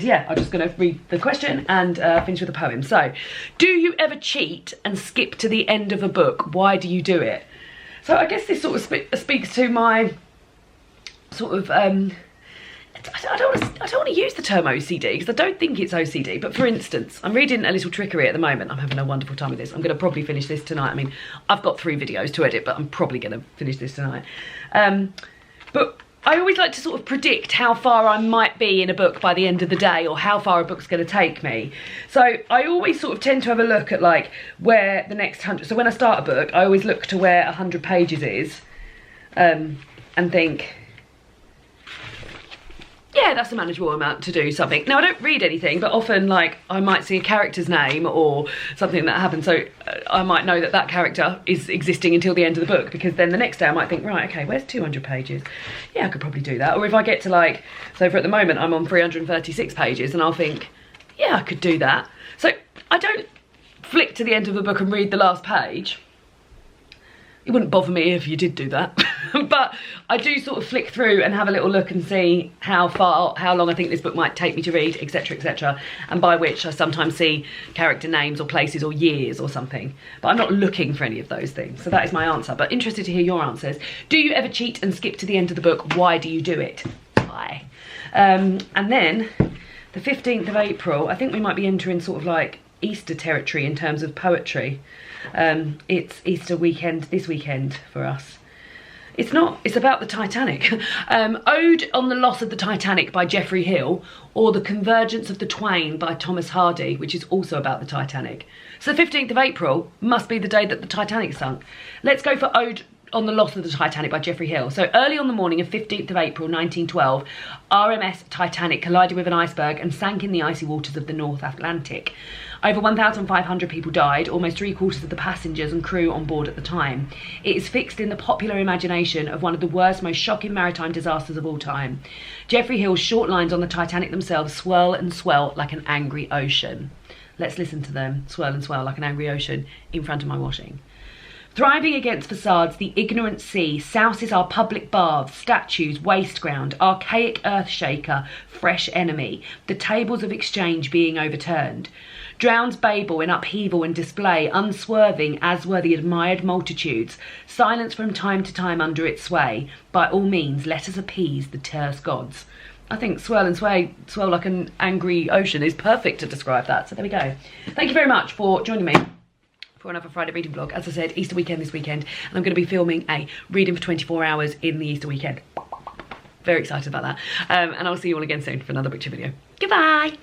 yeah, I'm just going to read the question and finish with a poem. So, do you ever cheat and skip to the end of a book? Why do you do it? So I guess this sort of speaks to my sort of... I don't want to use the term OCD because I don't think it's OCD, but for instance, I'm reading A Little Trickerie at the moment. I'm having a wonderful time with this. I'm going to probably finish this tonight. I mean, I've got 3 videos to edit, but I'm probably going to finish this tonight. But I always like to sort of predict how far I might be in a book by the end of the day, or how far a book's going to take me. So I always sort of tend to have a look at like where the next 100, so when I start a book, I always look to where 100 pages is and think, yeah, that's a manageable amount to do something. Now, I don't read anything, but often, like, I might see a character's name or something that happened, so I might know that that character is existing until the end of the book, because then the next day I might think, right, okay, where's 200 pages? Yeah, I could probably do that. Or if I get to, like, so for at the moment, I'm on 336 pages, and I'll think, yeah, I could do that. So I don't flick to the end of a book and read the last page. It wouldn't bother me if you did do that. But I do sort of flick through and have a little look and see how long I think this book might take me to read, etc, etc. And by which I sometimes see character names or places or years or something. But I'm not looking for any of those things. So that is my answer. But interested to hear your answers. Do you ever cheat and skip to the end of the book? Why do you do it? Why? And then the 15th of April, I think we might be entering sort of like Easter territory in terms of poetry. It's Easter weekend this weekend for us. It's not, it's about the Titanic. Ode on the Loss of the Titanic by Geoffrey Hill, or The Convergence of the Twain by Thomas Hardy, which is also about the Titanic. So the 15th of April must be the day that the Titanic sunk. Let's go for Ode on the Loss of the Titanic by Geoffrey Hill. So early on the morning of 15th of April 1912, RMS Titanic collided with an iceberg and sank in the icy waters of the North Atlantic. Over 1,500 people died, almost 3/4 of the passengers and crew on board at the time. It is fixed in the popular imagination of one of the worst, most shocking maritime disasters of all time. Geoffrey Hill's short lines on the Titanic themselves swirl and swell like an angry ocean. Let's listen to them swirl and swell like an angry ocean in front of my washing. Thriving against facades, the ignorant sea souses our public baths, statues, waste ground, archaic earth shaker, fresh enemy, the tables of exchange being overturned. Drowns Babel in upheaval and display, unswerving as were the admired multitudes, silence from time to time under its sway. By all means, let us appease the terse gods. I think swirl and swell like an angry ocean is perfect to describe that. So there we go. Thank you very much for joining me for another Friday reading vlog. As I said, Easter weekend this weekend, and I'm going to be filming a reading for 24 hours in the Easter weekend. Very excited about that. And I'll see you all again soon for another picture video. Goodbye.